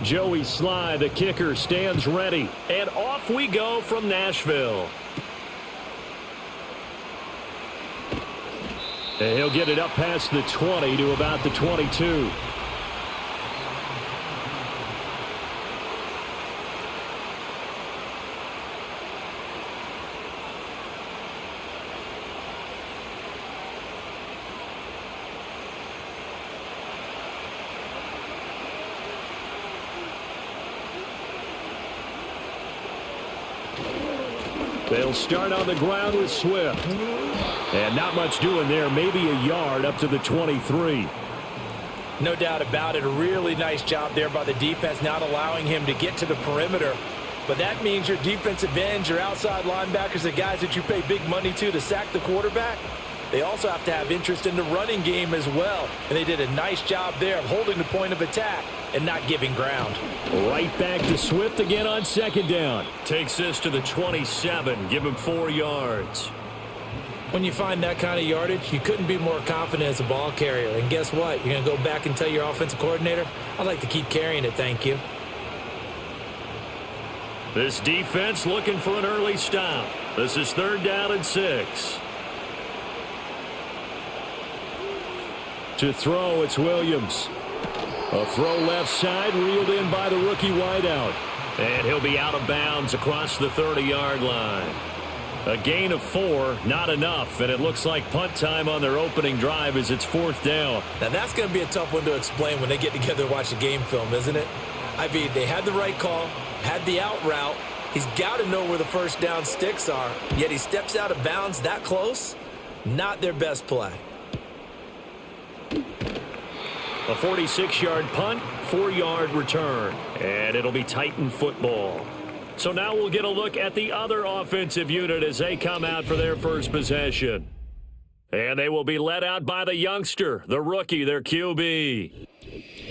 Joey Sly, the kicker, stands ready. And off we go from Nashville. And he'll get it up past the 20 to about the 22. They'll start on the ground with Swift. And not much doing there. Maybe a yard up to the 23. No doubt about it. A really nice job there by the defense, not allowing him to get to the perimeter. But that means your defensive ends, your outside linebackers, the guys that you pay big money to sack the quarterback, they also have to have interest in the running game as well. And they did a nice job there of holding the point of attack and not giving ground. Right back to Swift again on second down. Takes this to the 27. Give him 4 yards. When you find that kind of yardage, you couldn't be more confident as a ball carrier. And guess what? You're going to go back and tell your offensive coordinator, I'd like to keep carrying it, thank you. This defense looking for an early stop. This is 3rd down and 6. To throw, it's Williams. A throw left side, reeled in by the rookie wideout. And he'll be out of bounds across the 30-yard line. A gain of 4, not enough, and it looks like punt time on their opening drive as it's 4th down. Now that's going to be a tough one to explain when they get together and watch the game film, isn't it? I mean, they had the right call, had the out route. He's got to know where the first down sticks are, yet he steps out of bounds that close. Not their best play. A 46-yard punt, 4-yard return, and it'll be Titan football. So now we'll get a look at the other offensive unit as they come out for their first possession. And they will be led out by the youngster, the rookie, their QB.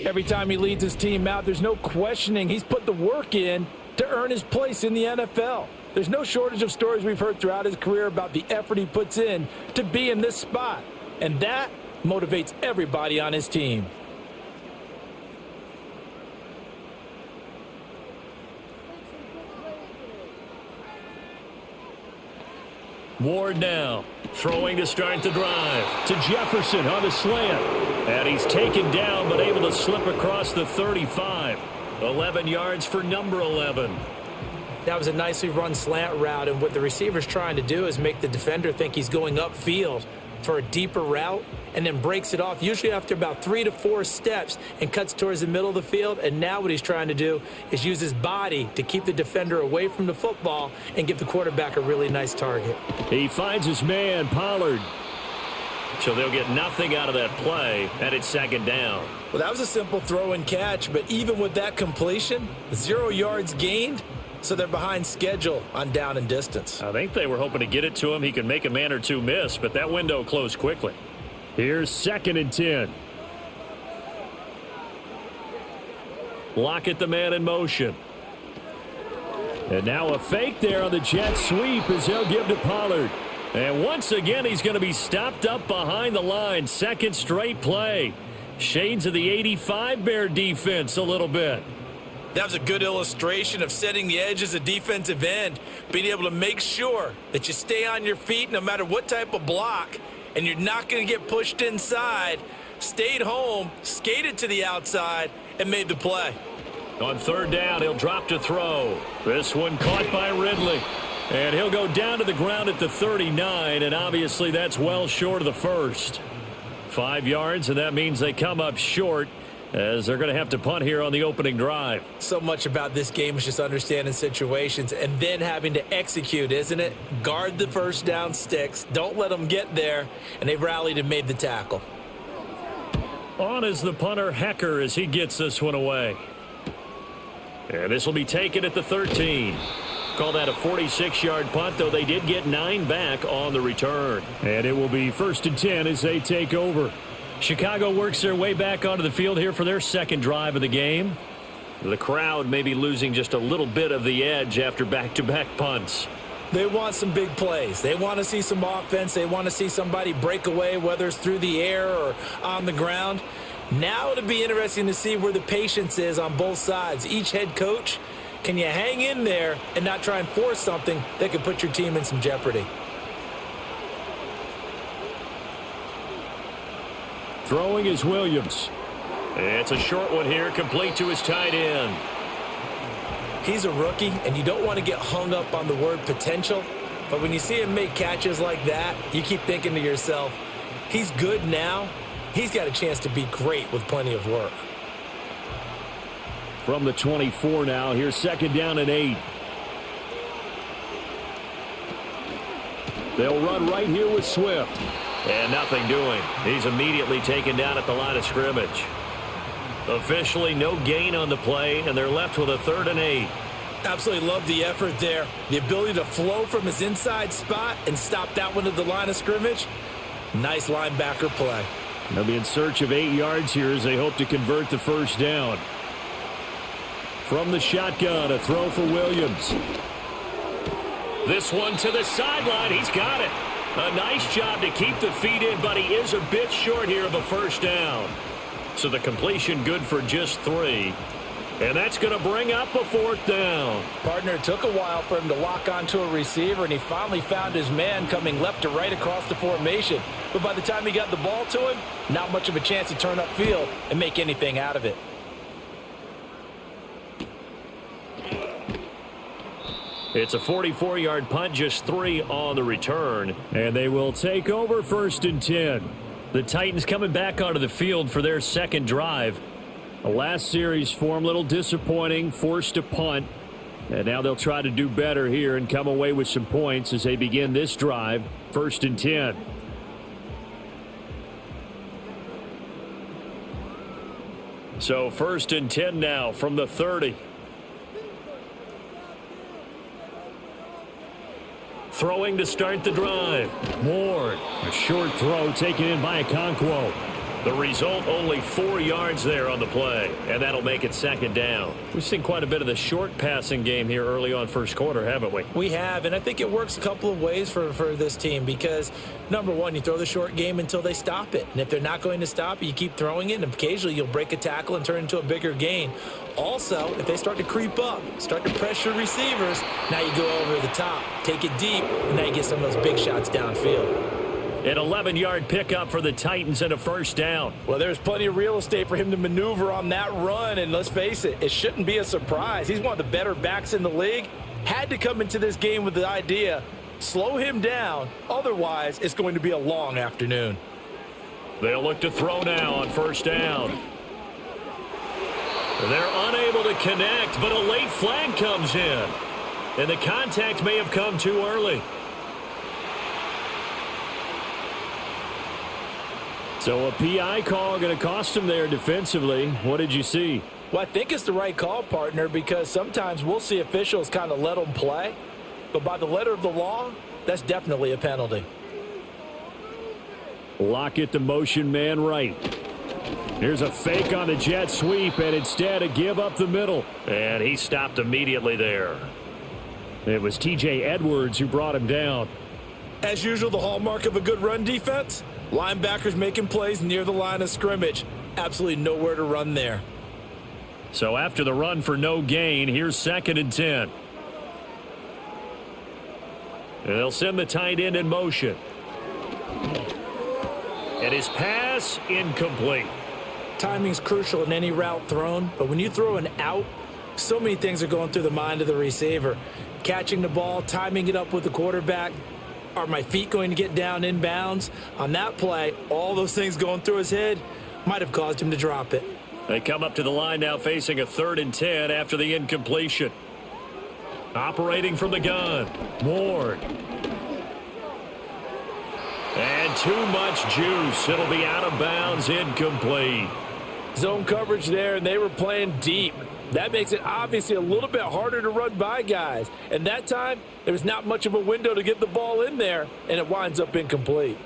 Every time he leads his team out, there's no questioning. He's put the work in to earn his place in the NFL. There's no shortage of stories we've heard throughout his career about the effort he puts in to be in this spot. And that motivates everybody on his team. Ward now, throwing to start the drive. To Jefferson on the slant. And he's taken down, but able to slip across the 35. 11 yards for number 11. That was a nicely run slant route, and what the receiver's trying to do is make the defender think he's going upfield for a deeper route, and then breaks it off, usually after about 3 to 4 steps, and cuts towards the middle of the field. And now what he's trying to do is use his body to keep the defender away from the football and give the quarterback a really nice target. He finds his man, Pollard. So they'll get nothing out of that play, and it's 2nd down. Well, that was a simple throw and catch, but even with that completion, 0 yards gained, so they're behind schedule on down and distance. I think they were hoping to get it to him. He could make a man or two miss, but that window closed quickly. Here's 2nd and 10. Lockett, the man in motion. And now a fake there on the jet sweep as they'll give to Pollard. And once again, he's going to be stopped up behind the line. 2nd straight play. Shades of the 85 Bear defense a little bit. That was a good illustration of setting the edge as a defensive end, being able to make sure that you stay on your feet no matter what type of block, and you're not going to get pushed inside. Stayed home, skated to the outside, and made the play. On 3rd down, he'll drop to throw. This one caught by Ridley. And he'll go down to the ground at the 39, and obviously that's well short of the first. 5 yards, and that means they come up short, as they're going to have to punt here on the opening drive. So much about this game is just understanding situations and then having to execute, isn't it? Guard the first down sticks. Don't let them get there. And they rallied and made the tackle. On is the punter, Hecker, as he gets this one away. And this will be taken at the 13. Call that a 46-yard punt, though they did get 9 back on the return. And it will be 1st and 10 as they take over. Chicago works their way back onto the field here for their 2nd drive of the game. The crowd may be losing just a little bit of the edge after back-to-back punts. They want some big plays. They want to see some offense. They want to see somebody break away, whether it's through the air or on the ground. Now it'll be interesting to see where the patience is on both sides. Each head coach, can you hang in there and not try and force something that could put your team in some jeopardy? Throwing is Williams. It's a short one here, complete to his tight end. He's a rookie, and you don't want to get hung up on the word potential. But when you see him make catches like that, you keep thinking to yourself, he's good now. He's got a chance to be great with plenty of work. From the 24 now, here's 2nd down and 8. They'll run right here with Swift. And nothing doing. He's immediately taken down at the line of scrimmage. Officially no gain on the play, and they're left with a 3rd and 8. Absolutely love the effort there. The ability to flow from his inside spot and stop that one at the line of scrimmage. Nice linebacker play. They'll be in search of 8 yards here as they hope to convert the 1st down. From the shotgun, a throw for Williams. This one to the sideline. He's got it. A nice job to keep the feet in, but he is a bit short here of a 1st down. So the completion good for just 3. And that's going to bring up a 4th down. Partner, it took a while for him to lock onto a receiver, and he finally found his man coming left to right across the formation. But by the time he got the ball to him, not much of a chance to turn upfield and make anything out of it. It's a 44-yard punt, just 3 on the return. And they will take over 1st and 10. The Titans coming back onto the field for their 2nd drive. The last series form, a little disappointing, forced a punt. And now they'll try to do better here and come away with some points as they begin this drive, 1st and 10. So 1st and 10 now from the 30. Throwing to start the drive. Ward, a short throw taken in by Okonkwo. The result, only 4 yards there on the play, and that'll make it 2nd down. We've seen quite a bit of the short passing game here early on 1st quarter, haven't we? We have, and I think it works a couple of ways for this team because, number one, you throw the short game until they stop it. And if they're not going to stop it, you keep throwing it, and occasionally you'll break a tackle and turn into a bigger gain. Also, if they start to creep up, start to pressure receivers, now you go over the top, take it deep, and now you get some of those big shots downfield. An 11-yard pickup for the Titans and a 1st down. Well, there's plenty of real estate for him to maneuver on that run, and let's face it, it shouldn't be a surprise. He's one of the better backs in the league. Had to come into this game with the idea, slow him down, otherwise it's going to be a long afternoon. They'll look to throw now on 1st down. They're unable to connect, but a late flag comes in. And the contact may have come too early. So a PI call going to cost him there defensively. What did you see? Well, I think it's the right call, partner, because sometimes we'll see officials kind of let them play. But by the letter of the law, that's definitely a penalty. Lockett, the motion man right. Here's a fake on the jet sweep, and instead a give up the middle. And he stopped immediately there. It was T.J. Edwards who brought him down. As usual, the hallmark of a good run defense, linebackers making plays near the line of scrimmage. Absolutely nowhere to run there. So after the run for no gain, here's 2nd and 10. And they'll send the tight end in motion. And his pass incomplete. Timing's crucial in any route thrown, but when you throw an out, so many things are going through the mind of the receiver. Catching the ball, timing it up with the quarterback. Are my feet going to get down inbounds? On that play, all those things going through his head might have caused him to drop it. They come up to the line now facing a 3rd and 10 after the incompletion. Operating from the gun, Ward. And too much juice. It'll be out of bounds, incomplete. Zone coverage there, and they were playing deep. That makes it obviously a little bit harder to run by guys. And that time, there was not much of a window to get the ball in there, and it winds up incomplete.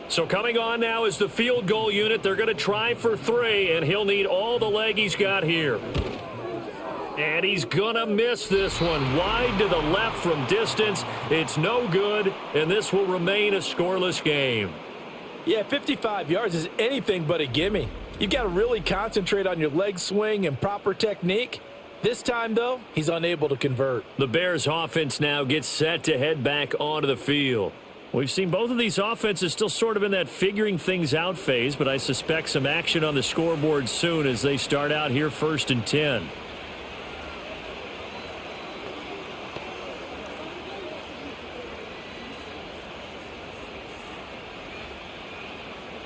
So coming on now is the field goal unit. They're going to try for 3, and he'll need all the leg he's got here. And he's going to miss this one. Wide to the left from distance. It's no good, and this will remain a scoreless game. Yeah, 55 yards is anything but a gimme. You've got to really concentrate on your leg swing and proper technique. This time, though, he's unable to convert. The Bears offense now gets set to head back onto the field. We've seen both of these offenses still sort of in that figuring things out phase, but I suspect some action on the scoreboard soon as they start out here 1st and 10.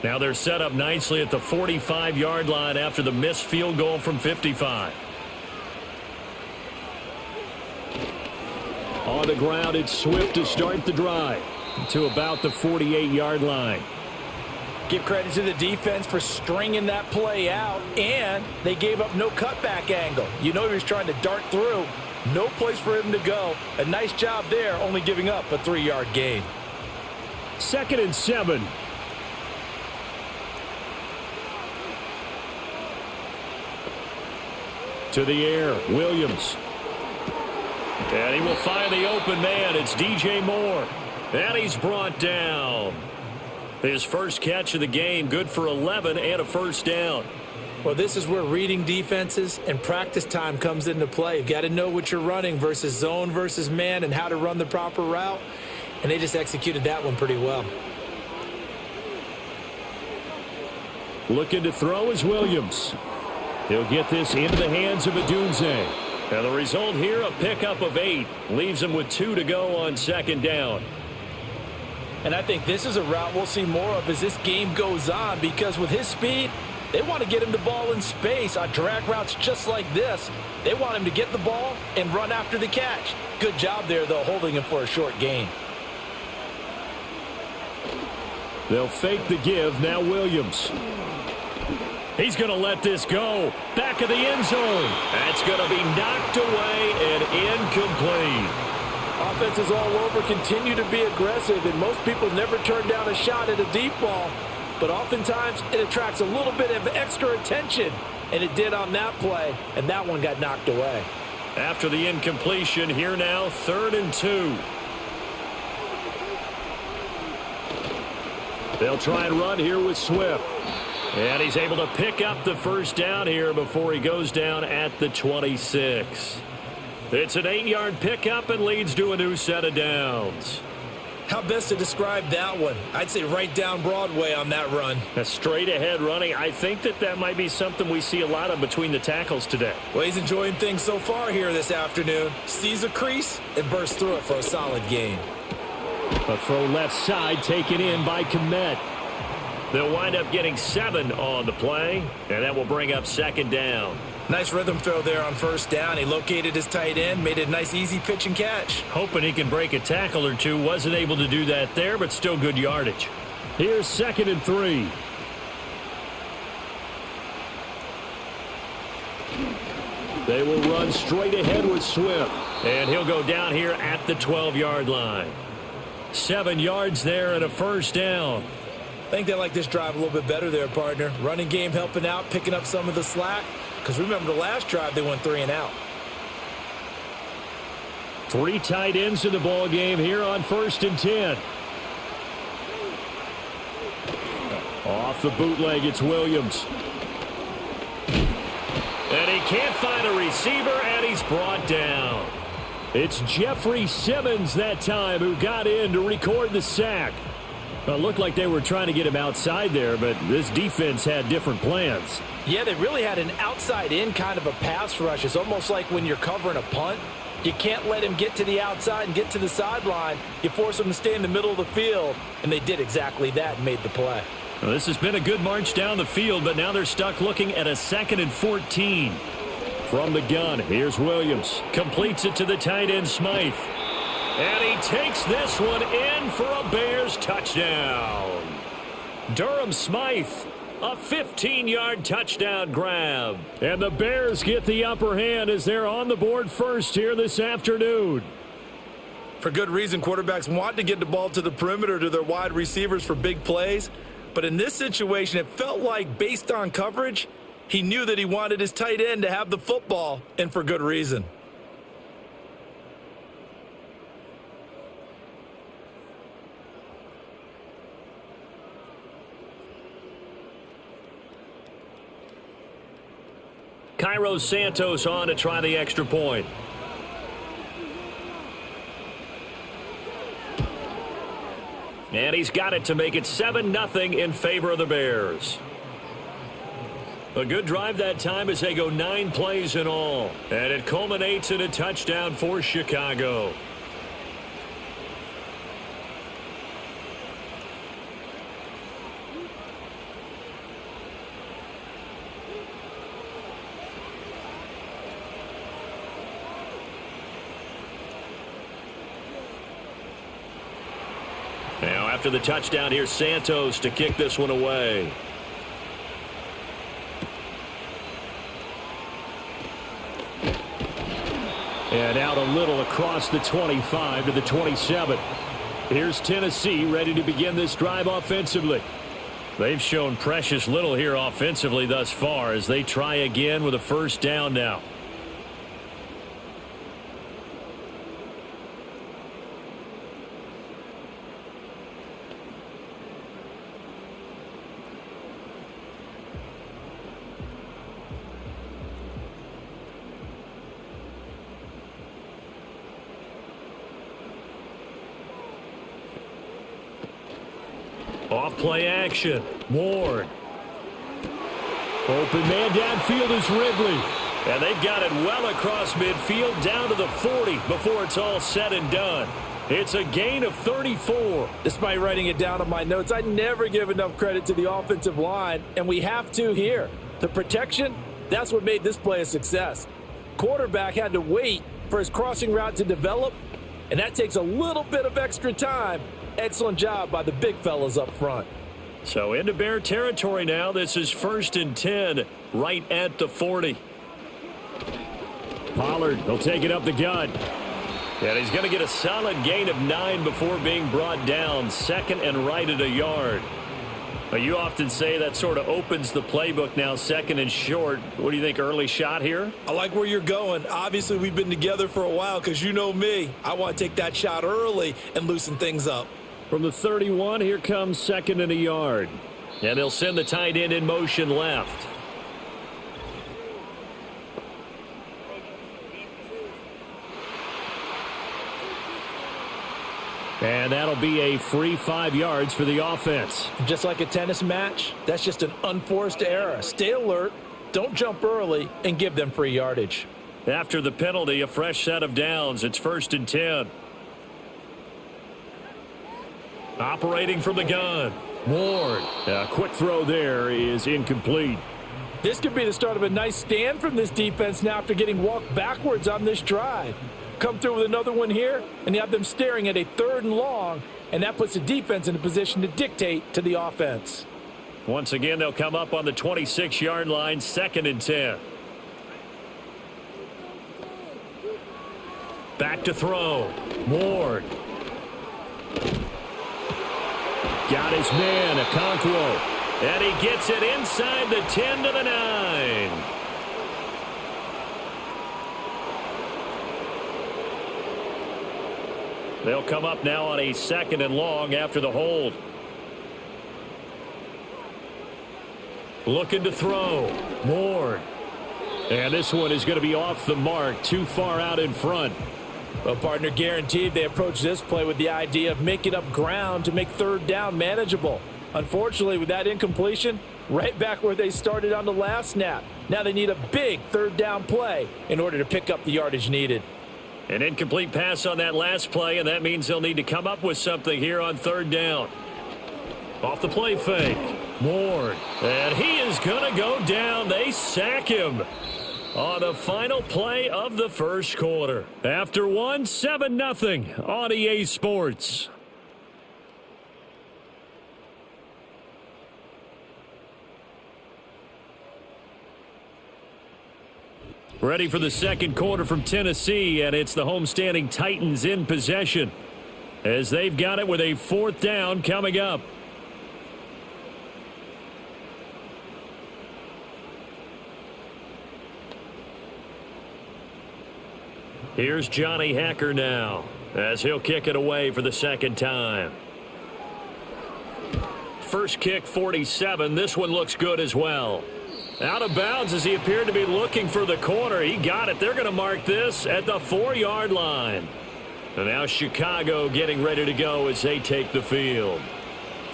Now they're set up nicely at the 45-yard line after the missed field goal from 55. On the ground, it's Swift to start the drive to about the 48-yard line. Give credit to the defense for stringing that play out, and they gave up no cutback angle. You know he was trying to dart through. No place for him to go. A nice job there, only giving up a 3-yard gain. 2nd and 7. To the air, Williams. And he will find the open man. It's DJ Moore. And he's brought down. His first catch of the game, good for 11 and a first down. Well, this is where reading defenses and practice time comes into play. You've got to know what you're running versus zone versus man and how to run the proper route. And they just executed that one pretty well. Looking to throw is Williams. He'll get this into the hands of Adunze. And the result here, a pickup of 8. Leaves him with 2 to go on 2nd down. And I think this is a route we'll see more of as this game goes on, because with his speed, they want to get him the ball in space on drag routes just like this. They want him to get the ball and run after the catch. Good job there, though, holding him for a short gain. They'll fake the give. Now Williams. He's going to let this go. Back of the end zone. That's going to be knocked away and incomplete. Offenses all over continue to be aggressive, and most people never turn down a shot at a deep ball. But oftentimes it attracts a little bit of extra attention, and it did on that play, and that one got knocked away. After the incompletion, here now, 3rd and 2. They'll try and run here with Swift. And he's able to pick up the first down here before he goes down at the 26. It's an 8-yard pickup and leads to a new set of downs. How best to describe that one? I'd say right down Broadway on that run. A straight ahead running. I think that might be something we see a lot of between the tackles today. Well, he's enjoying things so far here this afternoon. Sees a crease and bursts through it for a solid gain. A throw left side taken in by Kmet. They'll wind up getting 7 on the play, and that will bring up 2nd down. Nice rhythm throw there on 1st down. He located his tight end, made a nice easy pitch and catch. Hoping he can break a tackle or two. Wasn't able to do that there, but still good yardage. Here's 2nd and 3. They will run straight ahead with Swift, and he'll go down here at the 12-yard line. 7 yards there and a first down. I think they like this drive a little bit better there, partner. Running game helping out, picking up some of the slack. Because remember the last drive, they went 3 and out. 3 tight ends in the ball game here on 1st and 10. Off the bootleg, it's Williams. And he can't find a receiver, and he's brought down. It's Jeffrey Simmons that time who got in to record the sack. Well, it looked like they were trying to get him outside there, but this defense had different plans. Yeah, they really had an outside-in kind of a pass rush. It's almost like when you're covering a punt. You can't let him get to the outside and get to the sideline. You force him to stay in the middle of the field, and they did exactly that and made the play. Well, this has been a good march down the field, but now they're stuck looking at a 2nd and 14. From the gun, here's Williams. Completes it to the tight end, Smythe. And he takes this one in for a Bears touchdown. Durham Smythe, a 15-yard touchdown grab. And the Bears get the upper hand as they're on the board first here this afternoon. For good reason, quarterbacks want to get the ball to the perimeter to their wide receivers for big plays. But in this situation, it felt like based on coverage, he knew that he wanted his tight end to have the football, and for good reason. Cairo Santos on to try the extra point. And he's got it to make it 7-0 in favor of the Bears. A good drive that time as they go 9 plays in all. And it culminates in a touchdown for Chicago. Now after the touchdown, here's Santos to kick this one away. And out a little across the 25 to the 27. Here's Tennessee ready to begin this drive offensively. They've shown precious little here offensively thus far as they try again with a first down now. Off play action. Ward. Open man downfield is Ridley. And they've got it well across midfield down to the 40 before it's all said and done. It's a gain of 34. Despite writing it down on my notes, I never give enough credit to the offensive line, and we have to here. The protection, that's what made this play a success. Quarterback had to wait for his crossing route to develop, and that takes a little bit of extra time. Excellent job by the big fellas up front. So into Bear territory now. This is 1st and 10 right at the 40. Pollard will take it up the gut. And he's going to get a solid gain of 9 before being brought down. 2nd and right at a yard. But you often say that sort of opens the playbook now, 2nd and short. What do you think, early shot here? I like where you're going. Obviously, we've been together for a while because you know me. I want to take that shot early and loosen things up. From the 31, here comes 2nd and a yard. And they'll send the tight end in motion left. And that'll be a free 5 yards for the offense. Just like a tennis match, that's just an unforced error. Stay alert, don't jump early, and give them free yardage. After the penalty, a fresh set of downs. It's 1st and 10. Operating from the gun. Ward. A quick throw there is incomplete. This could be the start of a nice stand from this defense now after getting walked backwards on this drive. Come through with another one here, and you have them staring at a 3rd and long, and that puts the defense in a position to dictate to the offense. Once again, they'll come up on the 26-yard line, 2nd and 10. Back to throw. Ward. Got his man, Okonkwo. And he gets it inside the 10 to the 9. They'll come up now on a 2nd and long after the hold. Looking to throw. Ward. And this one is going to be off the mark, too far out in front. Well, partner, guaranteed they approach this play with the idea of making up ground to make 3rd down manageable. Unfortunately, with that incompletion, right back where they started on the last snap. Now they need a big 3rd down play in order to pick up the yardage needed. An incomplete pass on that last play, and that means they'll need to come up with something here on 3rd down. Off the play fake. Ward. And he is going to go down. They sack him on the final play of the first quarter. After one, 7-0 on EA Sports. Ready for the second quarter from Tennessee, and it's the homestanding Titans in possession as they've got it with a 4th down coming up. Here's Johnny Hacker now as he'll kick it away for the 2nd time. First kick, 47. This one looks good as well. Out of bounds as he appeared to be looking for the corner. He got it. They're going to mark this at the 4-yard line. And now Chicago getting ready to go as they take the field.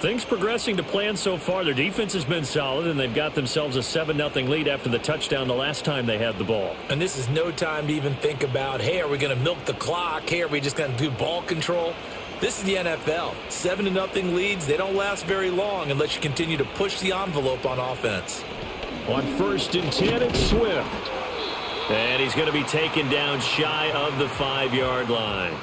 Things progressing to plan so far. Their defense has been solid, and they've got themselves a 7-0 lead after the touchdown the last time they had the ball. And this is no time to even think about, hey, are we going to milk the clock? Hey, are we just going to do ball control? This is the NFL. 7-0 leads, they don't last very long unless you continue to push the envelope on offense. On 1st and 10, it's Swift. And he's going to be taken down shy of the 5-yard line.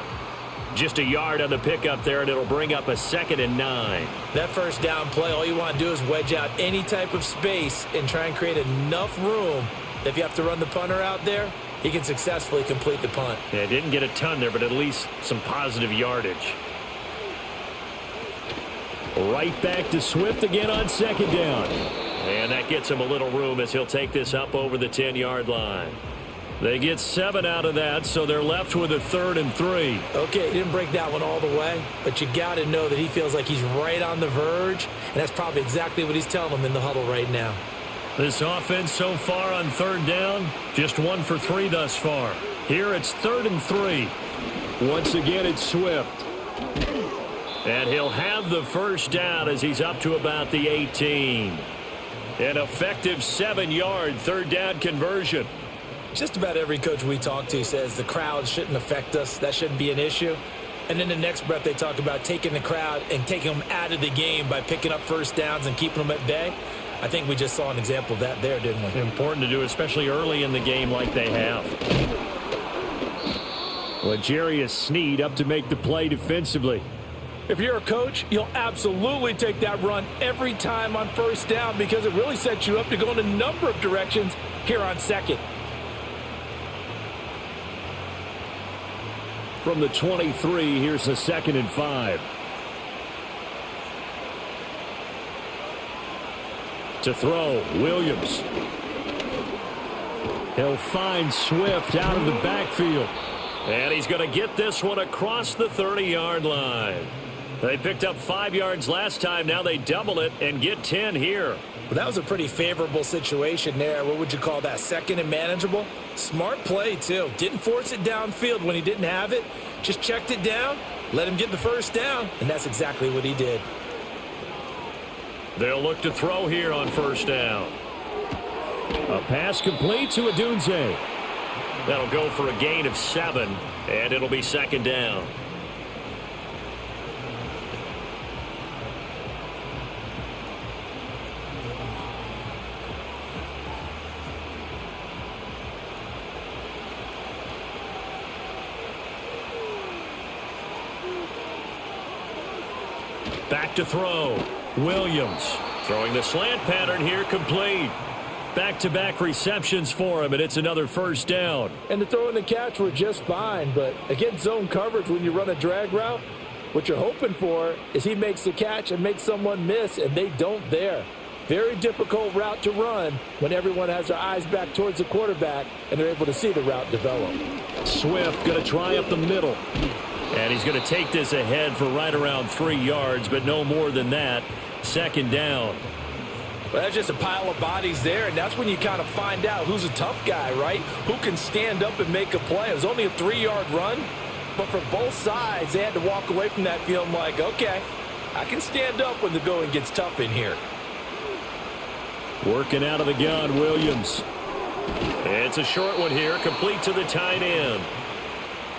Just a yard on the pickup there, and it'll bring up a 2nd and 9. That first down play, all you want to do is wedge out any type of space and try and create enough room that if you have to run the punter out there, he can successfully complete the punt. Yeah, didn't get a ton there, but at least some positive yardage. Right back to Swift again on 2nd down. And that gets him a little room as he'll take this up over the 10-yard line. They get 7 out of that, so they're left with a 3rd and 3. Okay, he didn't break that one all the way, but you got to know that he feels like he's right on the verge, and that's probably exactly what he's telling them in the huddle right now. This offense so far on 3rd down, just 1 for 3 thus far. Here it's 3rd and 3. Once again, it's Swift. And he'll have the first down as he's up to about the 18. An effective 7-yard 3rd down conversion. Just about every coach we talk to says the crowd shouldn't affect us. That shouldn't be an issue. And then the next breath they talk about taking the crowd and taking them out of the game by picking up first downs and keeping them at bay. I think we just saw an example of that there, didn't we? Important to do, especially early in the game like they have. L'Jarius Sneed up to make the play defensively. If you're a coach, you'll absolutely take that run every time on first down because it really sets you up to go in a number of directions here on 2nd. From the 23, here's the 2nd and 5. To throw, Williams. He'll find Swift out of the backfield. And he's going to get this one across the 30-yard line. They picked up 5 yards last time. Now they double it and get 10 here. Well, that was a pretty favorable situation there. What would you call that? 2nd and manageable? Smart play, too. Didn't force it downfield when he didn't have it. Just checked it down, let him get the first down, and that's exactly what he did. They'll look to throw here on 1st down. A pass complete to Odunze. That'll go for a gain of 7, and it'll be 2nd down. Back to throw. Williams throwing the slant pattern here, complete. Back-to-back receptions for him, and it's another first down. And the throw and the catch were just fine, but against zone coverage when you run a drag route, what you're hoping for is he makes the catch and makes someone miss, and they don't there. Very difficult route to run when everyone has their eyes back towards the quarterback and they're able to see the route develop. Swift going to try up the middle. And he's going to take this ahead for right around 3 yards, but no more than that. 2nd down. Well, that's just a pile of bodies there, and that's when you kind of find out who's a tough guy, right? Who can stand up and make a play. It was only a 3-yard run, but for both sides, they had to walk away from that feeling like, okay, I can stand up when the going gets tough in here. Working out of the gun, Williams. It's a short one here, complete to the tight end.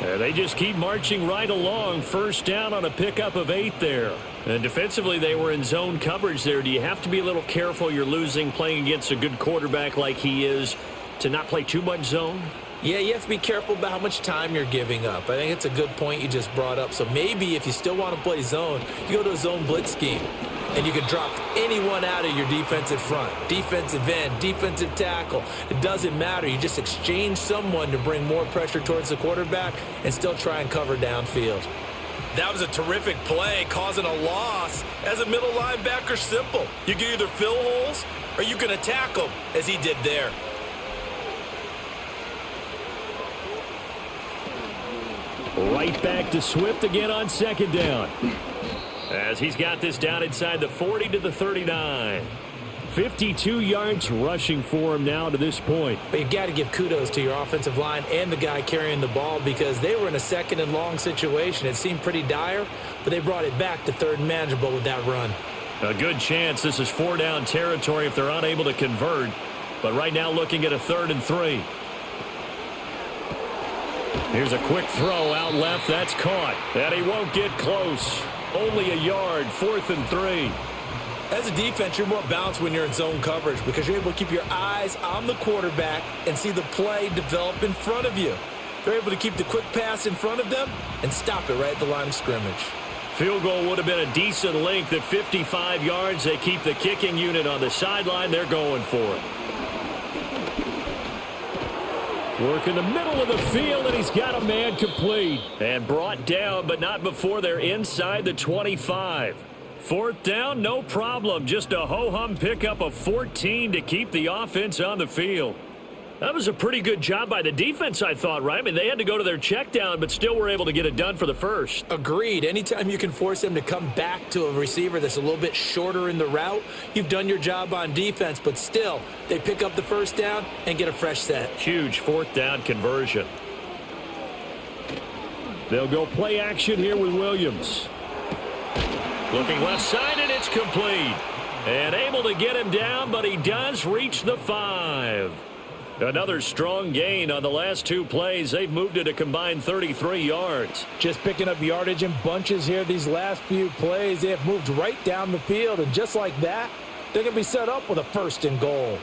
They just keep marching right along. First down on a pickup of 8 there. And defensively, they were in zone coverage there. Do you have to be a little careful? You're losing, playing against a good quarterback like he is, to not play too much zone? Yeah, you have to be careful about how much time you're giving up. I think it's a good point you just brought up. So maybe if you still want to play zone, you go to a zone blitz scheme. And you can drop anyone out of your defensive front. Defensive end, defensive tackle. It doesn't matter. You just exchange someone to bring more pressure towards the quarterback and still try and cover downfield. That was a terrific play, causing a loss. As a middle linebacker, simple. You can either fill holes or you can attack them, as he did there. Right back to Swift again on 2nd down. As he's got this down inside the 40 to the 39. 52 yards rushing for him now to this point. But you got to give kudos to your offensive line and the guy carrying the ball because they were in a second and long situation. It seemed pretty dire, but they brought it back to third and manageable with that run. A good chance this is 4-down territory if they're unable to convert. But right now looking at a 3rd and 3. Here's a quick throw out left. That's caught. And he won't get close. Only a yard. 4th and 3. As a defense, you're more balanced when you're in zone coverage because you're able to keep your eyes on the quarterback and see the play develop in front of you. They're able to keep the quick pass in front of them and stop it right at the line of scrimmage. Field goal would have been a decent length at 55 yards. They keep the kicking unit on the sideline. They're going for it. Work in the middle of the field, and he's got a man complete. And brought down, but not before they're inside the 25. 4th down, no problem. Just a ho-hum pickup of 14 to keep the offense on the field. That was a pretty good job by the defense, I thought, right? I mean, they had to go to their check down, but still were able to get it done for the first. Agreed. Anytime you can force them to come back to a receiver that's a little bit shorter in the route, you've done your job on defense, but still, they pick up the 1st down and get a fresh set. Huge 4th down conversion. They'll go play action here with Williams. Looking left side, and it's complete. And able to get him down, but he does reach the 5. Another strong gain on the last 2 plays. They've moved it a combined 33 yards. Just picking up yardage in bunches here these last few plays. They have moved right down the field, and just like that, they're going to be set up with a 1st and goal.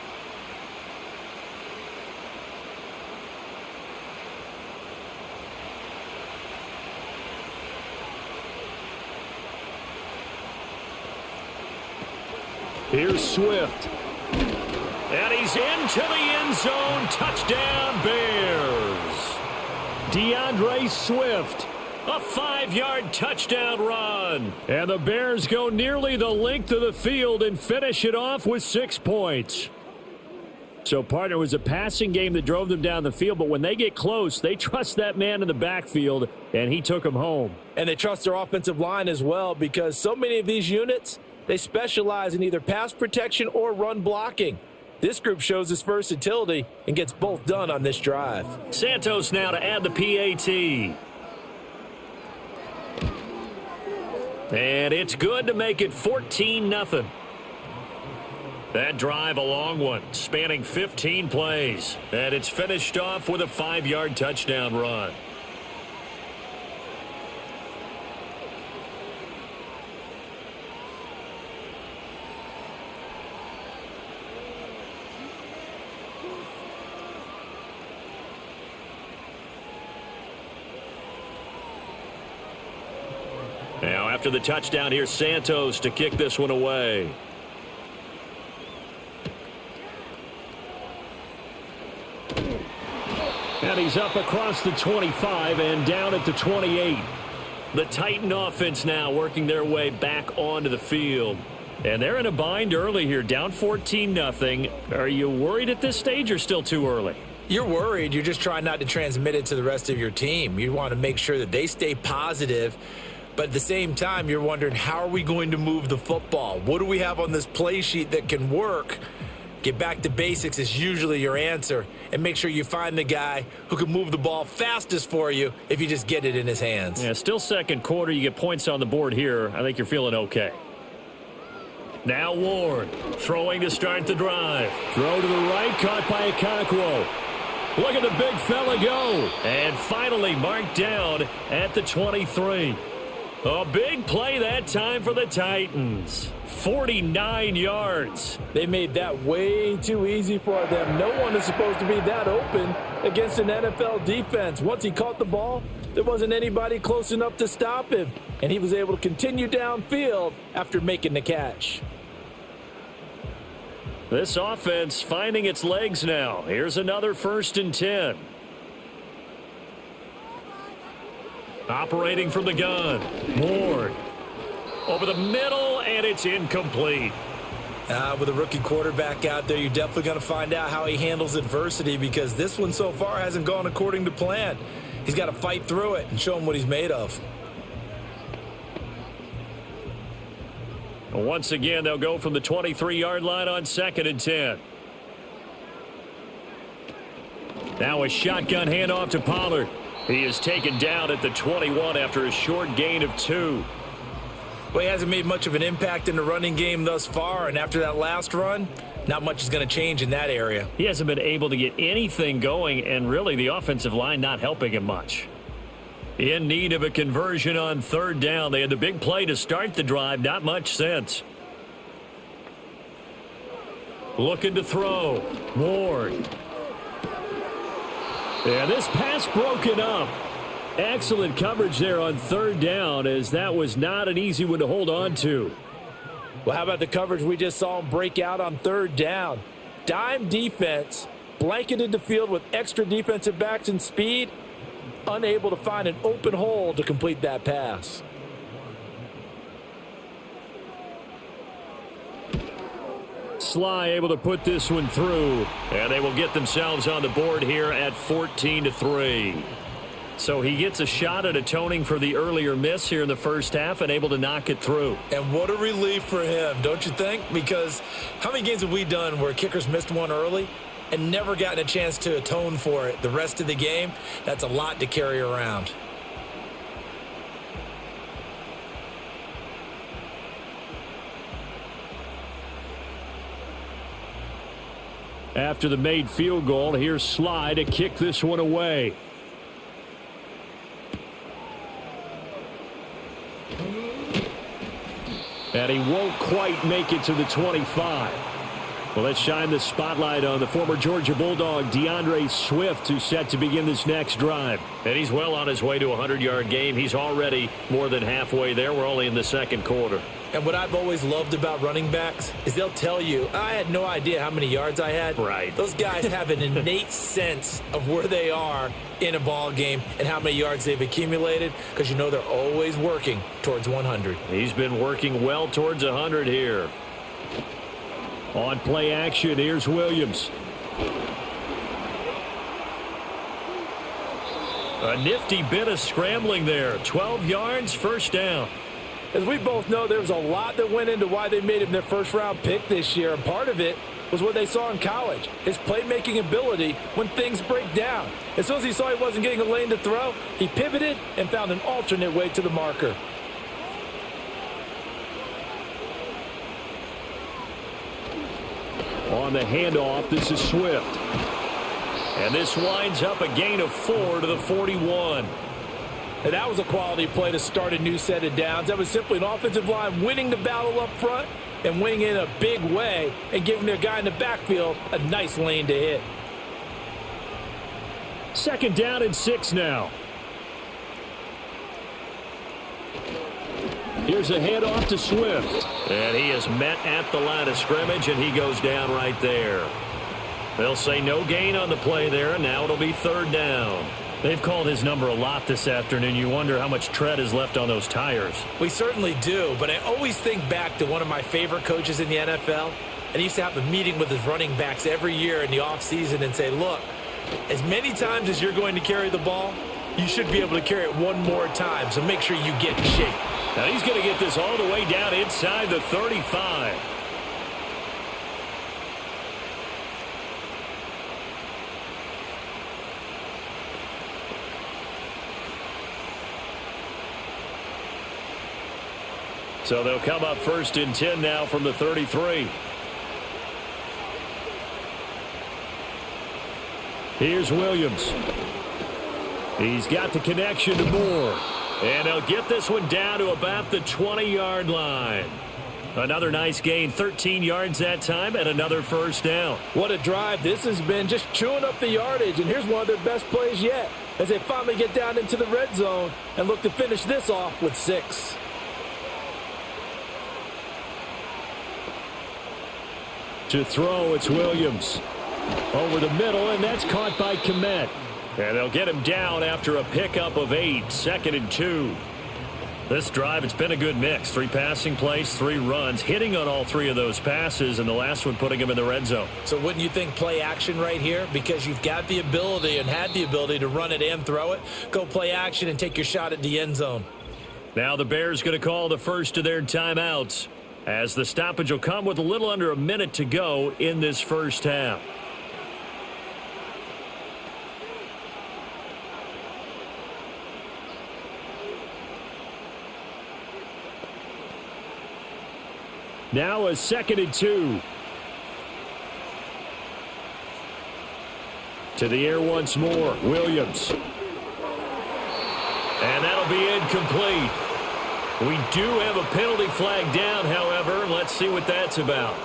Here's Swift. And he's into the end zone. Touchdown, Bears. DeAndre Swift. A 5-yard touchdown run. And the Bears go nearly the length of the field and finish it off with 6 points. So, partner, it was a passing game that drove them down the field, but when they get close, they trust that man in the backfield, and he took them home. And they trust their offensive line as well because so many of these units, they specialize in either pass protection or run blocking. This group shows its versatility and gets both done on this drive. Santos now to add the PAT. And it's good to make it 14-0. That drive a long one, spanning 15 plays. And it's finished off with a 5-yard touchdown run. Now, after the touchdown, here's Santos to kick this one away. And he's up across the 25 and down at the 28. The Titan offense now working their way back onto the field. And they're in a bind early here, down 14-0. Are you worried at this stage or still too early? You're worried. You're just trying not to transmit it to the rest of your team. You want to make sure that they stay positive. But at the same time, you're wondering, how are we going to move the football? What do we have on this play sheet that can work? Get back to basics is usually your answer. And make sure you find the guy who can move the ball fastest for you if you just get it in his hands. Yeah, still second quarter. You get points on the board here. I think you're feeling okay. Now Ward throwing to start the drive. Throw to the right, caught by Okonkwo. Look at the big fella go. And finally marked down at the 23. A big play that time for the Titans. 49 yards. They made that way too easy for them. No one is supposed to be that open against an NFL defense. Once he caught the ball, there wasn't anybody close enough to stop him. And he was able to continue downfield after making the catch. This offense finding its legs now. Here's another 1st and 10. Operating from the gun. Ward. Over the middle, and it's incomplete. With a rookie quarterback out there, you're definitely going to find out how he handles adversity because this one so far hasn't gone according to plan. He's got to fight through it and show him what he's made of. Once again, they'll go from the 23-yard line on 2nd and 10. Now a shotgun handoff to Pollard. He is taken down at the 21 after a short gain of 2. Well, he hasn't made much of an impact in the running game thus far, and after that last run, not much is going to change in that area. He hasn't been able to get anything going, and really the offensive line not helping him much. In need of a conversion on 3rd down. They had the big play to start the drive. Not much sense. Looking to throw. Ward. And this pass broken up. Excellent coverage there on 3rd down, as that was not an easy one to hold on to. Well, how about the coverage we just saw him break out on 3rd down? Dime defense, blanketed the field with extra defensive backs and speed, unable to find an open hole to complete that pass. Sly able to put this one through, and they will get themselves on the board here at 14-3. So he gets a shot at atoning for the earlier miss here in the first half and able to knock it through. And what a relief for him, don't you think? Because how many games have we done where kickers missed one early and never gotten a chance to atone for it the rest of the game? That's a lot to carry around. After the made field goal, here's Sly to kick this one away. And he won't quite make it to the 25. Well, let's shine the spotlight on the former Georgia Bulldog, DeAndre Swift, who's set to begin this next drive. And he's well on his way to a 100-yard game. He's already more than halfway there. We're only in the 2nd quarter. And what I've always loved about running backs is they'll tell you, I had no idea how many yards I had. Right. Those guys have an innate sense of where they are in a ball game and how many yards they've accumulated, because you know they're always working towards 100. He's been working well towards 100 here. On play action, here's Williams. A nifty bit of scrambling there. 12 yards, 1st down. As we both know, there was a lot that went into why they made him their first-round pick this year, and part of it was what they saw in college, his playmaking ability when things break down. As soon as he saw he wasn't getting a lane to throw, he pivoted and found an alternate way to the marker. On the handoff, this is Swift. And this winds up a gain of 4 to the 41. And that was a quality play to start a new set of downs. That was simply an offensive line winning the battle up front and winning in a big way and giving their guy in the backfield a nice lane to hit. 2nd down and 6 now. Here's a handoff to Swift. And he is met at the line of scrimmage, and he goes down right there. They'll say no gain on the play there, and now it'll be 3rd down. They've called his number a lot this afternoon. You wonder how much tread is left on those tires. We certainly do, but I always think back to one of my favorite coaches in the NFL. And he used to have a meeting with his running backs every year in the offseason and say, look, as many times as you're going to carry the ball, you should be able to carry it one more time, so make sure you get in shape. Now he's going to get this all the way down inside the 35. So they'll come up 1st and 10 now from the 33. Here's Williams. He's got the connection to Moore. And he'll get this one down to about the 20-yard line. Another nice gain, 13 yards that time, and another 1st down. What a drive this has been, just chewing up the yardage. And here's one of their best plays yet as they finally get down into the red zone and look to finish this off with 6. To throw, it's Williams. Over the middle, and that's caught by Kmet. And they'll get him down after a pickup of 8, 2nd and 2. This drive, it's been a good mix. 3 passing plays, 3 runs, hitting on all 3 of those passes, and the last one putting him in the red zone. So wouldn't you think play action right here? Because you've got the ability and had the ability to run it and throw it. Go play action and take your shot at the end zone. Now the Bears going to call the first of their timeouts as the stoppage will come with a little under a minute to go in this first half. Now a 2nd and 2. To the air once more, Williams. And that'll be incomplete. We do have a penalty flag down, however. Let's see what that's about.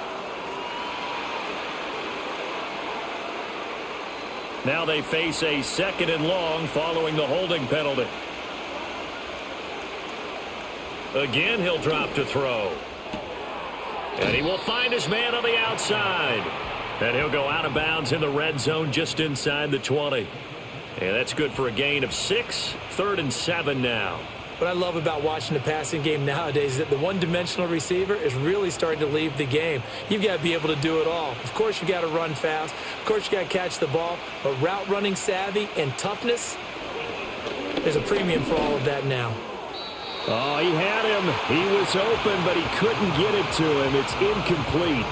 Now they face a 2nd and long following the holding penalty. Again, he'll drop to throw. And he will find his man on the outside. And he'll go out of bounds in the red zone just inside the 20. And that's good for a gain of 6. 3rd and 7 now. What I love about watching the passing game nowadays is that the one-dimensional receiver is really starting to leave the game. You've got to be able to do it all. Of course, you got to run fast. Of course, you got to catch the ball. But route running savvy and toughness, there's a premium for all of that now. Oh, he had him. He was open, but he couldn't get it to him. It's incomplete.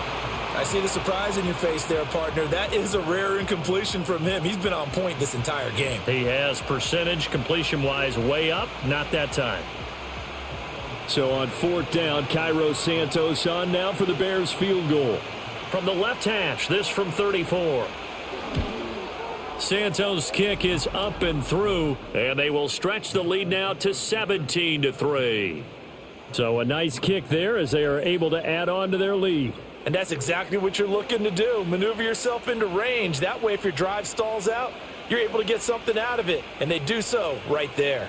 I see the surprise in your face there, partner. That is a rare incompletion from him. He's been on point this entire game. He has percentage completion-wise way up. Not that time. So on 4th down, Cairo Santos on now for the Bears field goal. From the left hash, this from 34. Santos' kick is up and through, and they will stretch the lead now to 17-3. So a nice kick there as they are able to add on to their lead. And that's exactly what you're looking to do. Maneuver yourself into range. That way, if your drive stalls out, you're able to get something out of it. And they do so right there.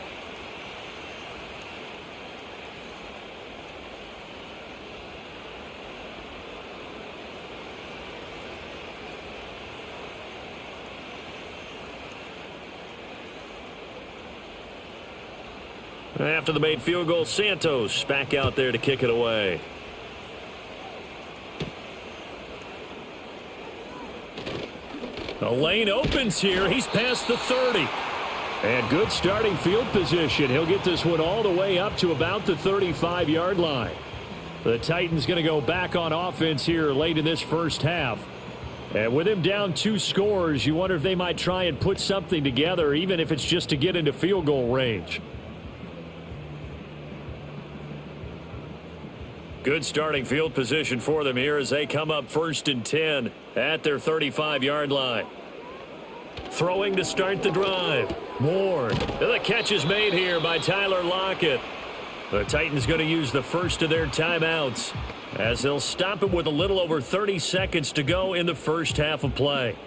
After the made field goal, Santos back out there to kick it away. The lane opens here. He's past the 30. And good starting field position. He'll get this one all the way up to about the 35-yard line. The Titans going to go back on offense here late in this first half. And with him down 2 scores, you wonder if they might try and put something together, even if it's just to get into field goal range. Good starting field position for them here as they come up 1st and 10 at their 35-yard line. Throwing to start the drive. Ward. The catch is made here by Tyler Lockett. The Titans going to use the first of their timeouts as they'll stop it with a little over 30 seconds to go in the first half of play.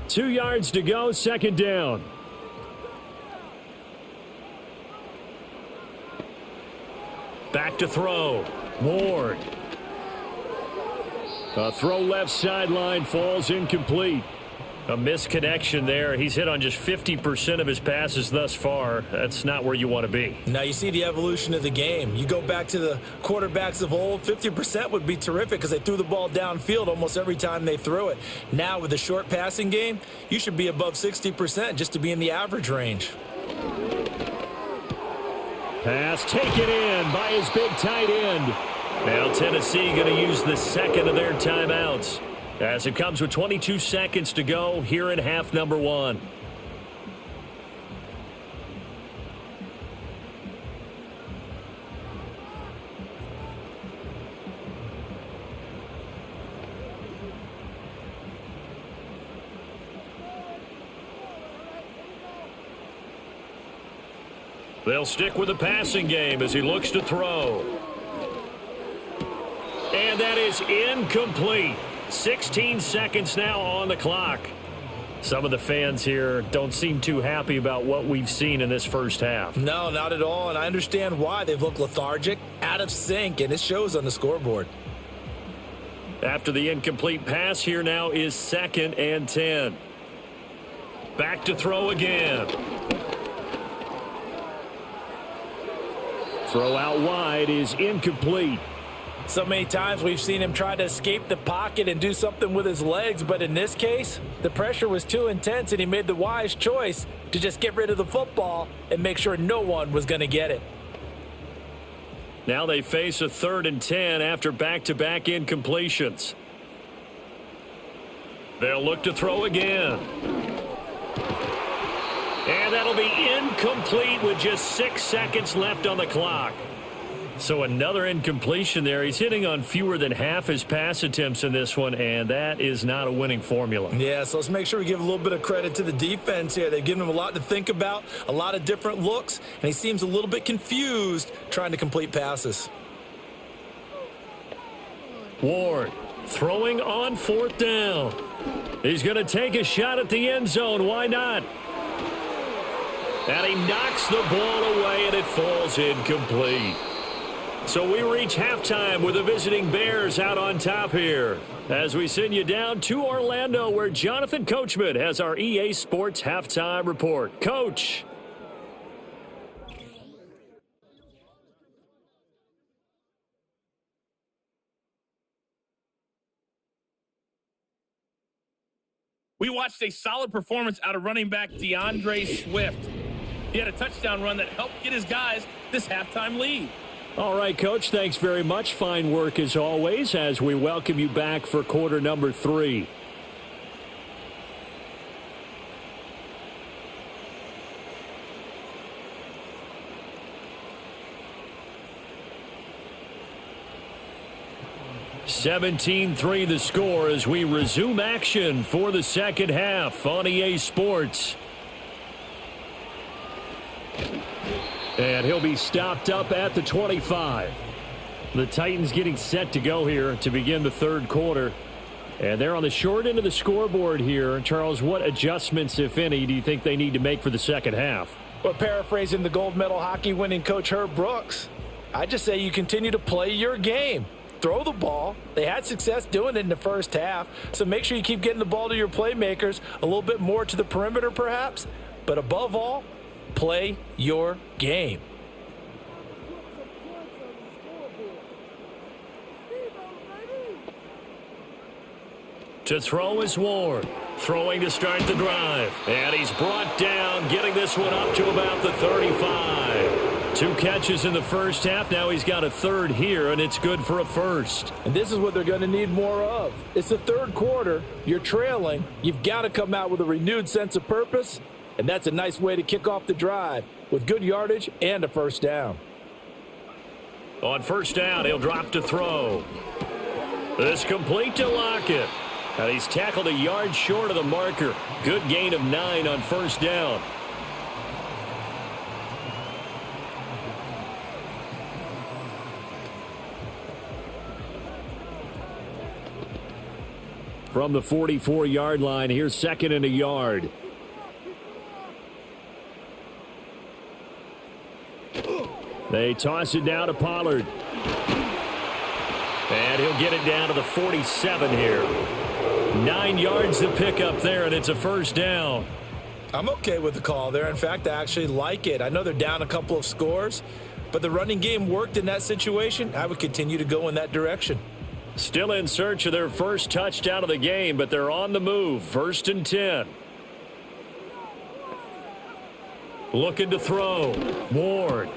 Two yards to go, 2nd down. Back to throw. Ward. A throw left sideline falls incomplete. A misconnection there. He's hit on just 50% of his passes thus far. That's not where you want to be. Now you see the evolution of the game. You go back to the quarterbacks of old, 50% would be terrific because they threw the ball downfield almost every time they threw it. Now with the short passing game, you should be above 60% just to be in the average range. Pass taken in by his big tight end. Now Tennessee going to use the 2nd of their timeouts as it comes with 22 seconds to go here in half number 1. They'll stick with the passing game as he looks to throw. And that is incomplete. 16 seconds now on the clock. Some of the fans here don't seem too happy about what we've seen in this first half. No, not at all, and I understand why. They've looked lethargic, out of sync, and it shows on the scoreboard. After the incomplete pass, here now is 2nd and 10. Back to throw again. Throw out wide is incomplete. So many times we've seen him try to escape the pocket and do something with his legs, but in this case, the pressure was too intense and he made the wise choice to just get rid of the football and make sure no one was going to get it. Now they face a 3rd and 10 after back-to-back incompletions. They'll look to throw again. And that'll be incomplete with just 6 seconds left on the clock. So another incompletion there. He's hitting on fewer than half his pass attempts in this one, and that is not a winning formula. Yeah, so let's make sure we give a little bit of credit to the defense here. They've given him a lot to think about, a lot of different looks, and he seems a little bit confused trying to complete passes. Ward throwing on 4th down. He's going to take a shot at the end zone. Why not? And he knocks the ball away, and it falls incomplete. So we reach halftime with the visiting Bears out on top here as we send you down to Orlando, where Jonathan Coachman has our EA Sports Halftime Report. Coach. We watched a solid performance out of running back DeAndre Swift. He had a touchdown run that helped get his guys this halftime lead. All right, Coach, thanks very much. Fine work as always as we welcome you back for quarter number 3. (17-3) the score as we resume action for the second half on EA Sports. And he'll be stopped up at the 25. The Titans getting set to go here to begin the third quarter. And they're on the short end of the scoreboard here. Charles, what adjustments, if any, do you think they need to make for the second half? Well, paraphrasing the gold medal hockey winning coach Herb Brooks, I just say you continue to play your game. Throw the ball. They had success doing it in the first half, so make sure you keep getting the ball to your playmakers, a little bit more to the perimeter perhaps, but above all, play your game. To throw is Ward. Throwing to start the drive. And he's brought down, getting this one up to about the 35. 2 catches in the first half. Now he's got a 3rd here, and it's good for a 1st. And this is what they're going to need more of. It's the third quarter. You're trailing. You've got to come out with a renewed sense of purpose. And that's a nice way to kick off the drive with good yardage and a 1st down. On 1st down, he'll drop to throw. This complete to Lockett. And he's tackled a yard short of the marker. Good gain of 9 on 1st down. From the 44-yard line, here's 2nd and a yard. They toss it down to Pollard. And he'll get it down to the 47 here. 9 yards to pick up there, and it's a 1st down. I'm okay with the call there. In fact, I actually like it. I know they're down a couple of scores, but the running game worked in that situation. I would continue to go in that direction. Still in search of their first touchdown of the game, but they're on the move. 1st and 10. Looking to throw. Ward.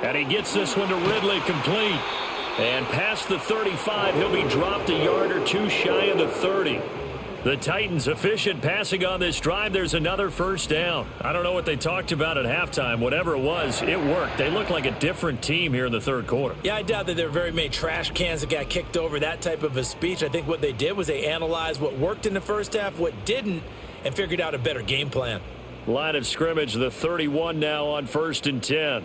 And he gets this one to Ridley, complete. And past the 35, he'll be dropped a yard or 2 shy of the 30. The Titans efficient passing on this drive. There's another 1st down. I don't know what they talked about at halftime. Whatever it was, it worked. They look like a different team here in the third quarter. Yeah, I doubt that there were very many trash cans that got kicked over, that type of a speech. I think what they did was they analyzed what worked in the first half, what didn't, and figured out a better game plan. Line of scrimmage, the 31 now on 1st and 10.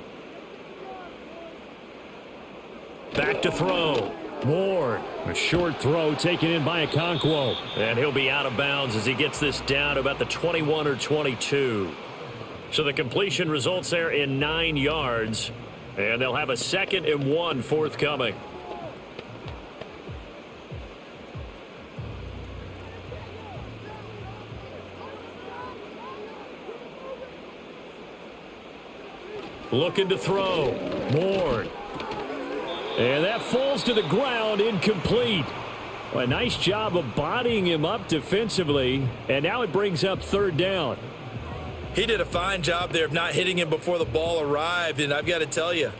Back to throw. Ward. A short throw taken in by Okonkwo. And he'll be out of bounds as he gets this down to about the 21 or 22. So the completion results there in 9 yards. And they'll have a 2nd and 1 forthcoming. Looking to throw. Ward. And that falls to the ground, incomplete. Well, a nice job of bodying him up defensively, and now it brings up third down. He did a fine job there of not hitting him before the ball arrived, and I've got to tell you,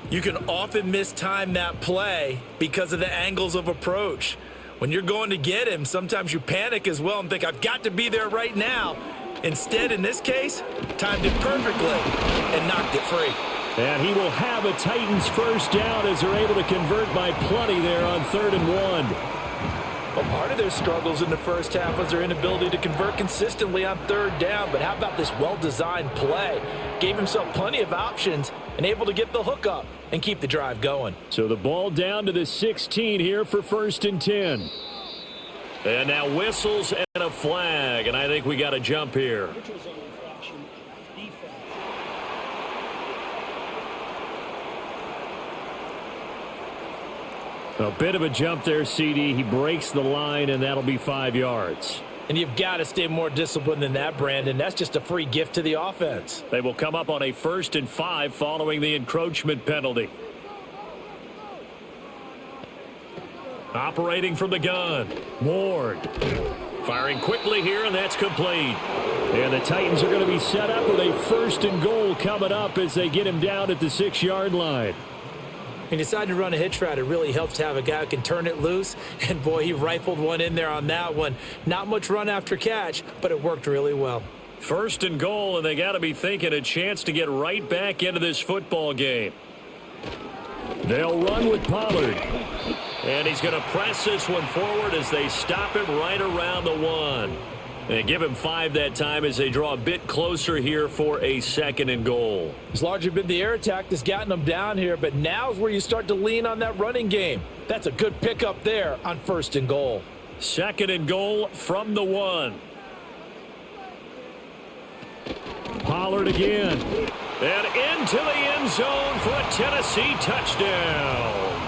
you can often mistime that play because of the angles of approach. When you're going to get him, sometimes you panic as well and think, I've got to be there right now. Instead, in this case, timed it perfectly and knocked it free. And he will have a Titans first down as they're able to convert by plenty there on 3rd and 1. Well, part of their struggles in the first half was their inability to convert consistently on 3rd down. But how about this well-designed play? Gave himself plenty of options and able to get the hook up and keep the drive going. So the ball down to the 16 here for 1st and 10. And now whistles and a flag. And I think we got a jump here. A bit of a jump there, CD. He breaks the line, and that'll be 5 yards. And you've got to stay more disciplined than that, Brandon. That's just a free gift to the offense. They will come up on a 1st and 5 following the encroachment penalty. Operating from the gun, Ward. Firing quickly here, and that's complete. And the Titans are going to be set up with a 1st and goal coming up as they get him down at the 6-yard line. He decided to run a hitch route. It really helps to have a guy who can turn it loose. And, boy, he rifled one in there on that one. Not much run after catch, but it worked really well. 1st and goal, and they got to be thinking a chance to get right back into this football game. They'll run with Pollard. And he's going to press this one forward as they stop him right around the 1. They give him 5 that time as they draw a bit closer here for a 2nd and goal. It's largely been the air attack that's gotten them down here, but now's where you start to lean on that running game. That's a good pickup there on 1st and goal. 2nd and goal from the 1. Pollard again. And into the end zone for a Tennessee touchdown.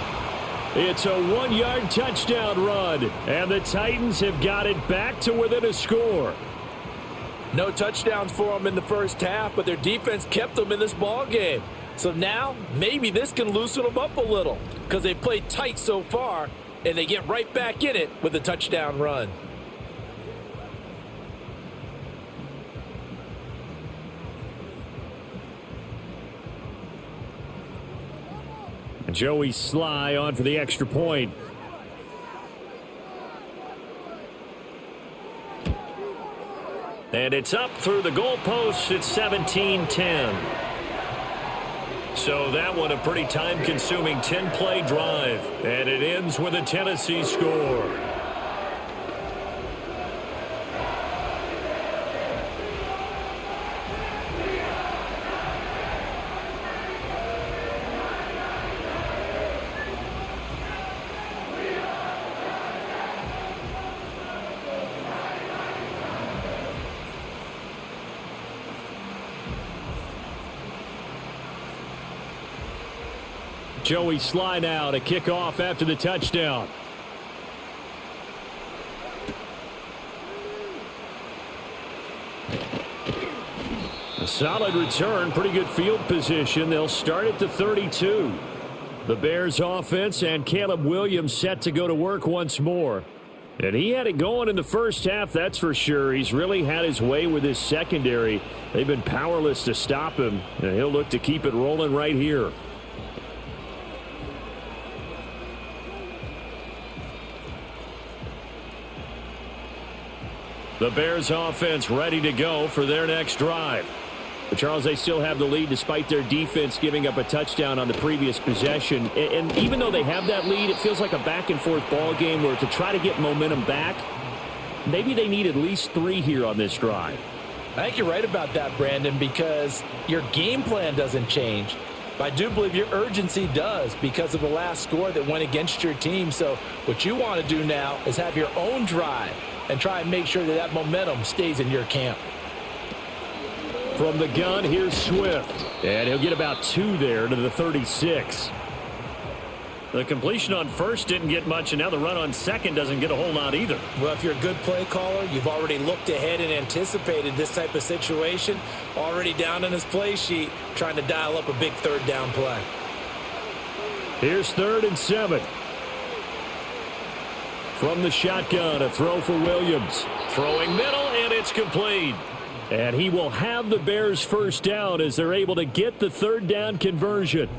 It's a 1-yard touchdown run, and the Titans have got it back to within a score. No touchdowns for them in the first half, but their defense kept them in this ball game. So now maybe this can loosen them up a little because they played tight so far, and they get right back in it with a touchdown run. Joey Sly on for the extra point. And it's up through the goalposts. It's 17-10. So that one a pretty time-consuming 10-play drive. And it ends with a Tennessee score. Joey Sly now to kick off after the touchdown. A solid return, pretty good field position. They'll start at the 32. The Bears offense and Caleb Williams set to go to work once more. And he had it going in the first half, that's for sure. He's really had his way with his secondary. They've been powerless to stop him, and he'll look to keep it rolling right here. The Bears offense ready to go for their next drive. But Charles, they still have the lead despite their defense giving up a touchdown on the previous possession. And even though they have that lead, it feels like a back-and-forth ball game where to try to get momentum back, maybe they need at least 3 here on this drive. I think you're right about that, Brandon, because your game plan doesn't change. But I do believe your urgency does because of the last score that went against your team. So what you want to do now is have your own drive and try and make sure that that momentum stays in your camp. From the gun, here's Swift. And he'll get about 2 there to the 36. The completion on first didn't get much, and now the run on second doesn't get a whole lot either. Well, if you're a good play caller, you've already looked ahead and anticipated this type of situation. Already down in his play sheet, trying to dial up a big third down play. Here's 3rd and 7. From the shotgun, a throw for Williams. Throwing middle, and it's complete. And he will have the Bears first down as they're able to get the 3rd down conversion.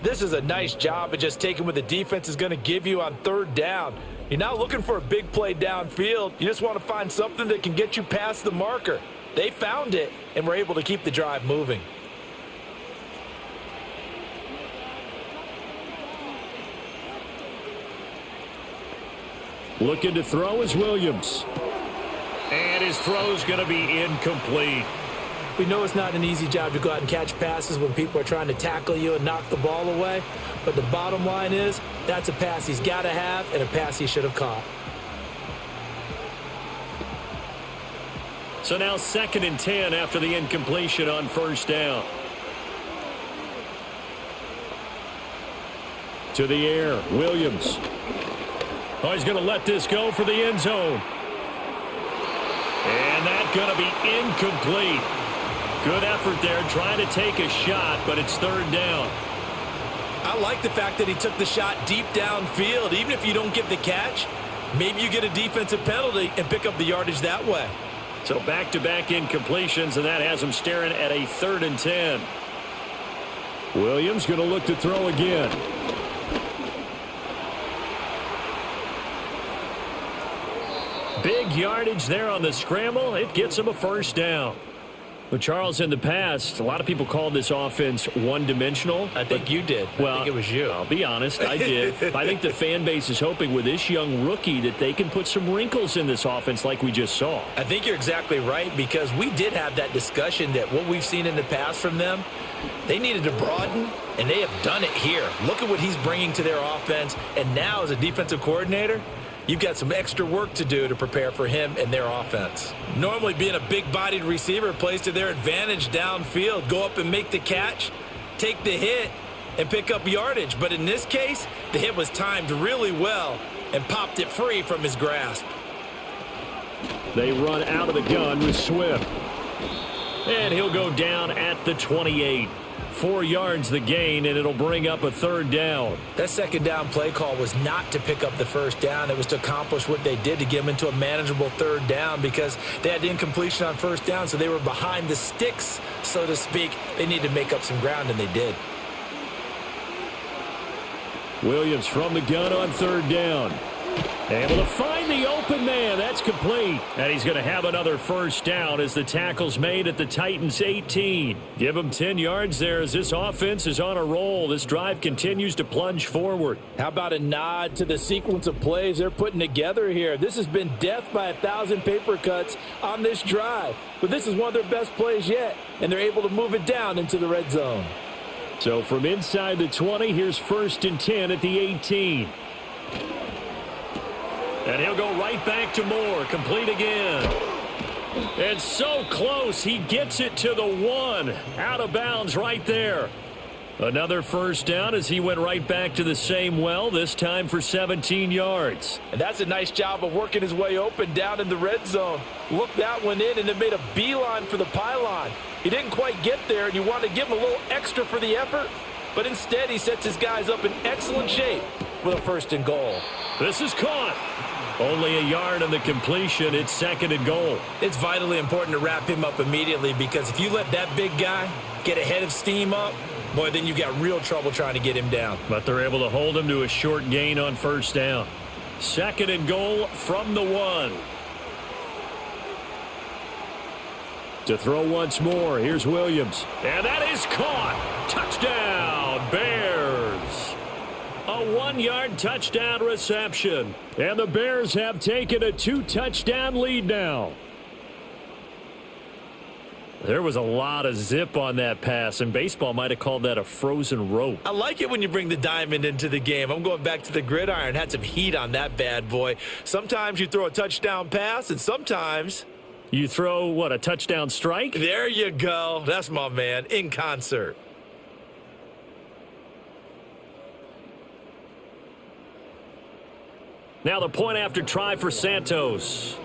This is a nice job of just taking what the defense is going to give you on 3rd down. You're not looking for a big play downfield. You just want to find something that can get you past the marker. They found it and were able to keep the drive moving. Looking to throw is Williams. And his throw's going to be incomplete. We know it's not an easy job to go out and catch passes when people are trying to tackle you and knock the ball away. But the bottom line is, that's a pass he's got to have and a pass he should have caught. So now 2nd and 10 after the incompletion on 1st down. To the air, Williams. Oh, he's going to let this go for the end zone. And that's going to be incomplete. Good effort there trying to take a shot, but it's 3rd down. I like the fact that he took the shot deep downfield. Even if you don't get the catch, maybe you get a defensive penalty and pick up the yardage that way. So back-to-back incompletions, and that has him staring at a 3rd and 10. Williams going to look to throw again. Big yardage there on the scramble. It gets him a 1st down. Well, Charles, in the past, a lot of people called this offense one-dimensional. I think you did. Well, I think it was you. I'll be honest, I did. I think the fan base is hoping with this young rookie that they can put some wrinkles in this offense like we just saw. I think you're exactly right, because we did have that discussion that what we've seen in the past from them, they needed to broaden, and they have done it here. Look at what he's bringing to their offense, and now as a defensive coordinator, you've got some extra work to do to prepare for him and their offense. Normally being a big-bodied receiver plays to their advantage downfield. Go up and make the catch, take the hit, and pick up yardage. But in this case, the hit was timed really well and popped it free from his grasp. They run out of the gun with Swift. And he'll go down at the 28. 4 yards the gain, and it'll bring up a 3rd down. That 2nd down play call was not to pick up the 1st down. It was to accomplish what they did to get them into a manageable 3rd down, because they had incompletion on 1st down, so they were behind the sticks, so to speak. They needed to make up some ground, and they did. Williams from the gun on 3rd down. Able to find the open man. That's complete. And he's going to have another 1st down as the tackle's made at the Titans' 18. Give him 10 yards there as this offense is on a roll. This drive continues to plunge forward. How about a nod to the sequence of plays they're putting together here? This has been death by 1,000 paper cuts on this drive. But this is one of their best plays yet, and they're able to move it down into the red zone. So from inside the 20, here's 1st and 10 at the 18. And he'll go right back to Moore. Complete again. And so close. He gets it to the 1. Out of bounds right there. Another 1st down as he went right back to the same well, this time for 17 yards. And that's a nice job of working his way open down in the red zone. Looked that one in and then made a beeline for the pylon. He didn't quite get there, and you want to give him a little extra for the effort. But instead, he sets his guys up in excellent shape with a 1st and goal. This is caught. Only a yard on the completion. It's 2nd and goal. It's vitally important to wrap him up immediately, because if you let that big guy get ahead of steam up, boy, then you've got real trouble trying to get him down. But they're able to hold him to a short gain on 1st down. 2nd and goal from the 1. To throw once more, here's Williams. And that is caught. Touchdown, Bears. A 1-yard touchdown reception. And the Bears have taken a 2-touchdown lead now. There was a lot of zip on that pass, and baseball might have called that a frozen rope. I like it when you bring the diamond into the game. I'm going back to the gridiron. Had some heat on that bad boy. Sometimes you throw a touchdown pass, and sometimes you throw, what, a touchdown strike? There you go. That's my man, in concert. Now the point after try for Santos.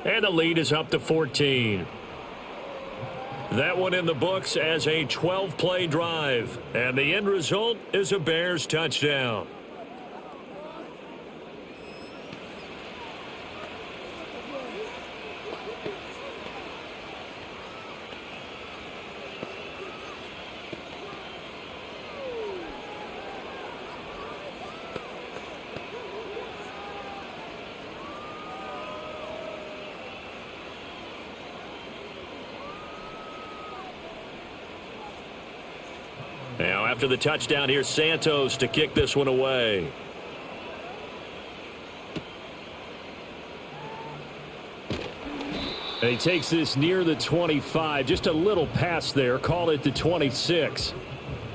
And the lead is up to 14. That one in the books as a 12-play drive. And the end result is a Bears touchdown. Now, after the touchdown, here's Santos to kick this one away. And he takes this near the 25. Just a little pass there. Call it the 26.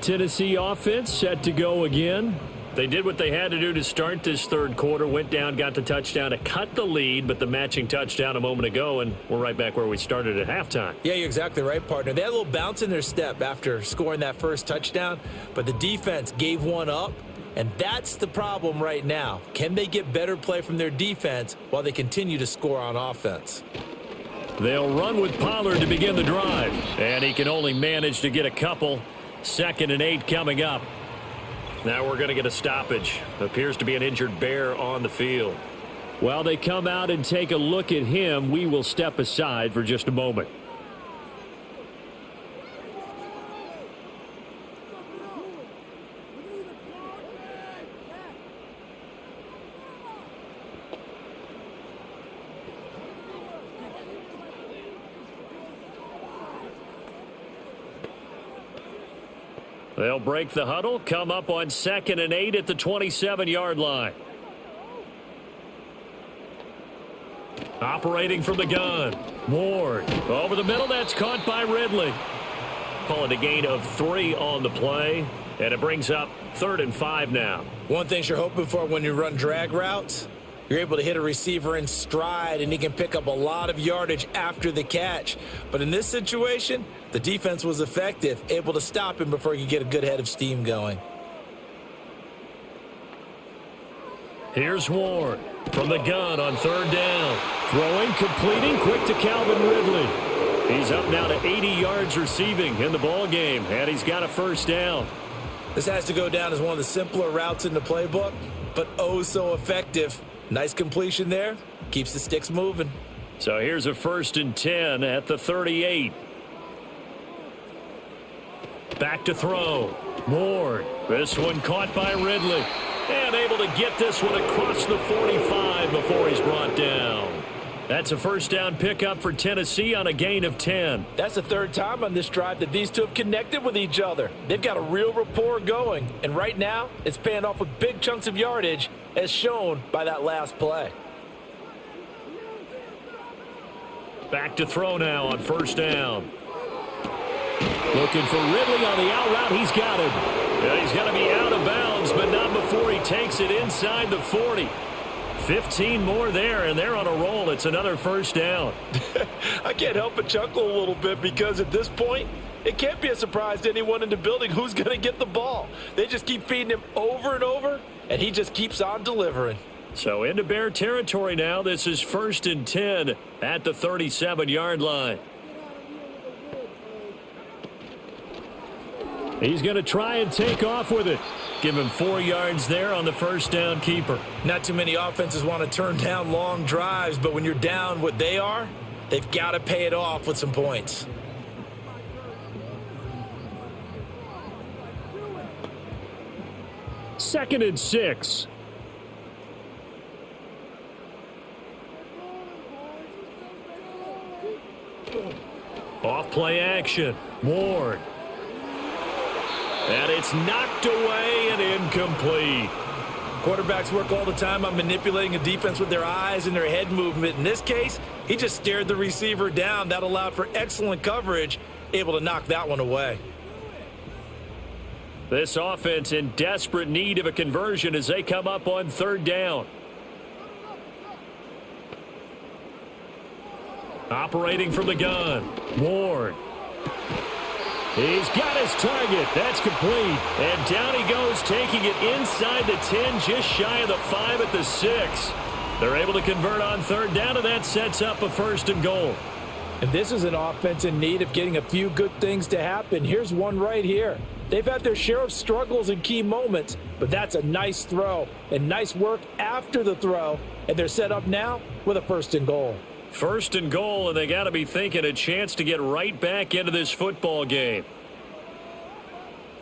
Tennessee offense set to go again. They did what they had to do to start this third quarter. Went down, got the touchdown to cut the lead, but the matching touchdown a moment ago, and we're right back where we started at halftime. Yeah, you're exactly right, partner. They had a little bounce in their step after scoring that first touchdown, but the defense gave one up, and that's the problem right now. Can they get better play from their defense while they continue to score on offense? They'll run with Pollard to begin the drive, and he can only manage to get a couple. 2nd and 8 coming up. Now we're going to get a stoppage. Appears to be an injured Bear on the field. While they come out and take a look at him, we will step aside for just a moment. They'll break the huddle, come up on 2nd and 8 at the 27-yard line. Operating from the gun. Ward over the middle. That's caught by Ridley. Call it a gain of 3 on the play. And it brings up 3rd and 5 now. One thing you're hoping for when you run drag routes, you're able to hit a receiver in stride, and he can pick up a lot of yardage after the catch. But in this situation, the defense was effective, able to stop him before he could get a good head of steam going. Here's Ward from the gun on 3rd down. Throwing, completing, quick to Calvin Ridley. He's up now to 80 yards receiving in the ball game, and he's got a 1st down. This has to go down as one of the simpler routes in the playbook, but oh so effective. Nice completion there. Keeps the sticks moving. So here's a 1st and 10 at the 38. Back to throw. Ward. This one caught by Ridley. And able to get this one across the 45 before he's brought down. That's a 1st down pickup for Tennessee on a gain of 10. That's the 3rd time on this drive that these two have connected with each other. They've got a real rapport going. And right now, it's paying off with big chunks of yardage, as shown by that last play. Back to throw now on 1st down. Looking for Ridley on the out route. He's got him. Yeah, he's got to be out of bounds, but not before he takes it inside the 40. 15 more there, and they're on a roll. It's another 1st down. I can't help but chuckle a little bit because at this point, it can't be a surprise to anyone in the building who's going to get the ball. They just keep feeding him over and over, and he just keeps on delivering. So into Bear territory now. This is 1st and 10 at the 37-yard line. He's going to try and take off with it. Give him 4 yards there on the 1st down keeper. Not too many offenses want to turn down long drives, but when you're down what they are, they've got to pay it off with some points. Second and 6. Off play action. Ward. And it's knocked away and incomplete. Quarterbacks work all the time on manipulating a defense with their eyes and their head movement. In this case, he just stared the receiver down. That allowed for excellent coverage, able to knock that one away. This offense in desperate need of a conversion as they come up on 3rd down. Operating from the gun. Ward. He's got his target. That's complete. And down he goes, taking it inside the 10, just shy of the 5 at the 6. They're able to convert on 3rd down, and that sets up a 1st and goal. And this is an offense in need of getting a few good things to happen. Here's one right here. They've had their share of struggles in key moments, but that's a nice throw and nice work after the throw. And they're set up now with a 1st and goal. 1st and goal, and they got to be thinking a chance to get right back into this football game.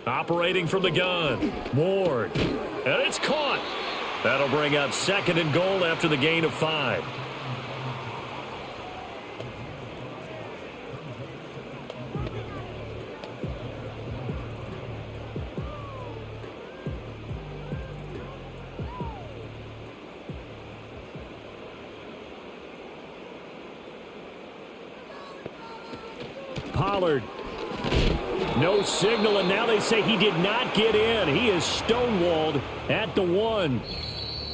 Operating from the gun, Ward, and it's caught. That'll bring up 2nd and goal after the gain of 5. Pollard. No signal, and now they say he did not get in. He is stonewalled at the 1.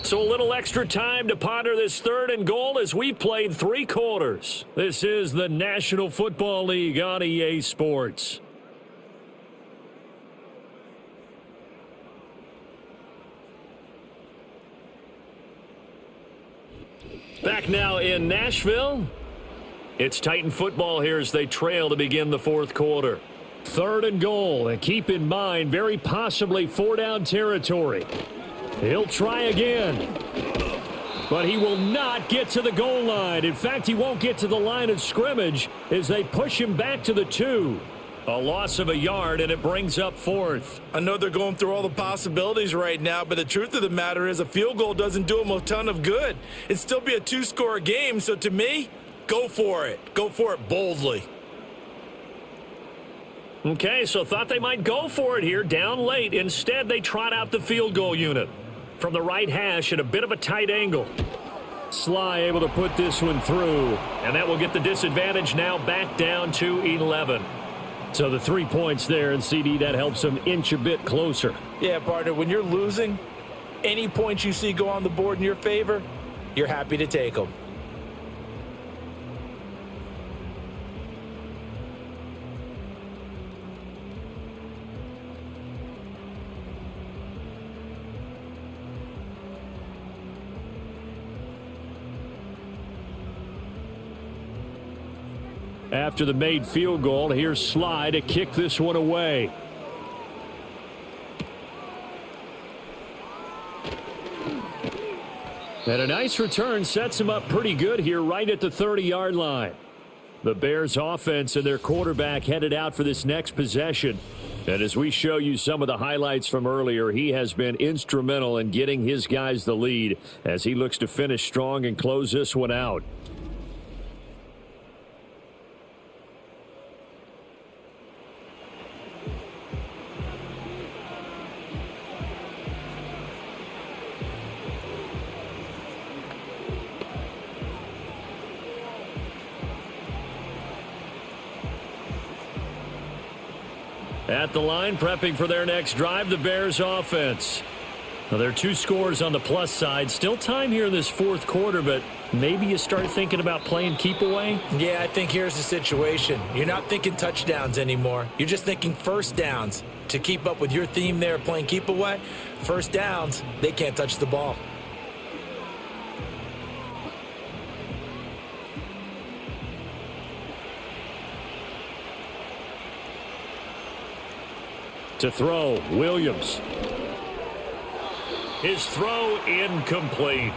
So a little extra time to ponder this 3rd and goal as we played 3 quarters. This is the National Football League on EA Sports. Back now in Nashville. It's Titan football here as they trail to begin the 4th quarter. 3rd and goal, and keep in mind, very possibly 4-down territory. He'll try again. But he will not get to the goal line. In fact, he won't get to the line of scrimmage as they push him back to the 2. A loss of a yard, and it brings up 4th. I know they're going through all the possibilities right now, but the truth of the matter is a field goal doesn't do them a ton of good. It'd still be a 2-score game, so to me, go for it. Go for it boldly. Okay, so thought they might go for it here, down late. Instead, they trot out the field goal unit. From the right hash at a bit of a tight angle. Sly able to put this one through, and that will get the disadvantage now back down to 11. So the 3 points there, and CD, that helps them inch a bit closer. Yeah, partner, when you're losing, any points you see go on the board in your favor, you're happy to take them. After the made field goal, here's Sly to kick this one away. And a nice return sets him up pretty good here right at the 30-yard line. The Bears offense and their quarterback headed out for this next possession. And as we show you some of the highlights from earlier, he has been instrumental in getting his guys the lead as he looks to finish strong and close this one out. At the line, prepping for their next drive, the Bears offense. Now, there are 2 scores on the plus side. Still time here in this 4th quarter, but maybe you start thinking about playing keep away? Yeah, I think here's the situation. You're not thinking touchdowns anymore. You're just thinking 1st downs. To keep up with your theme there, playing keep away, 1st downs, they can't touch the ball. To throw, Williams. His throw incomplete.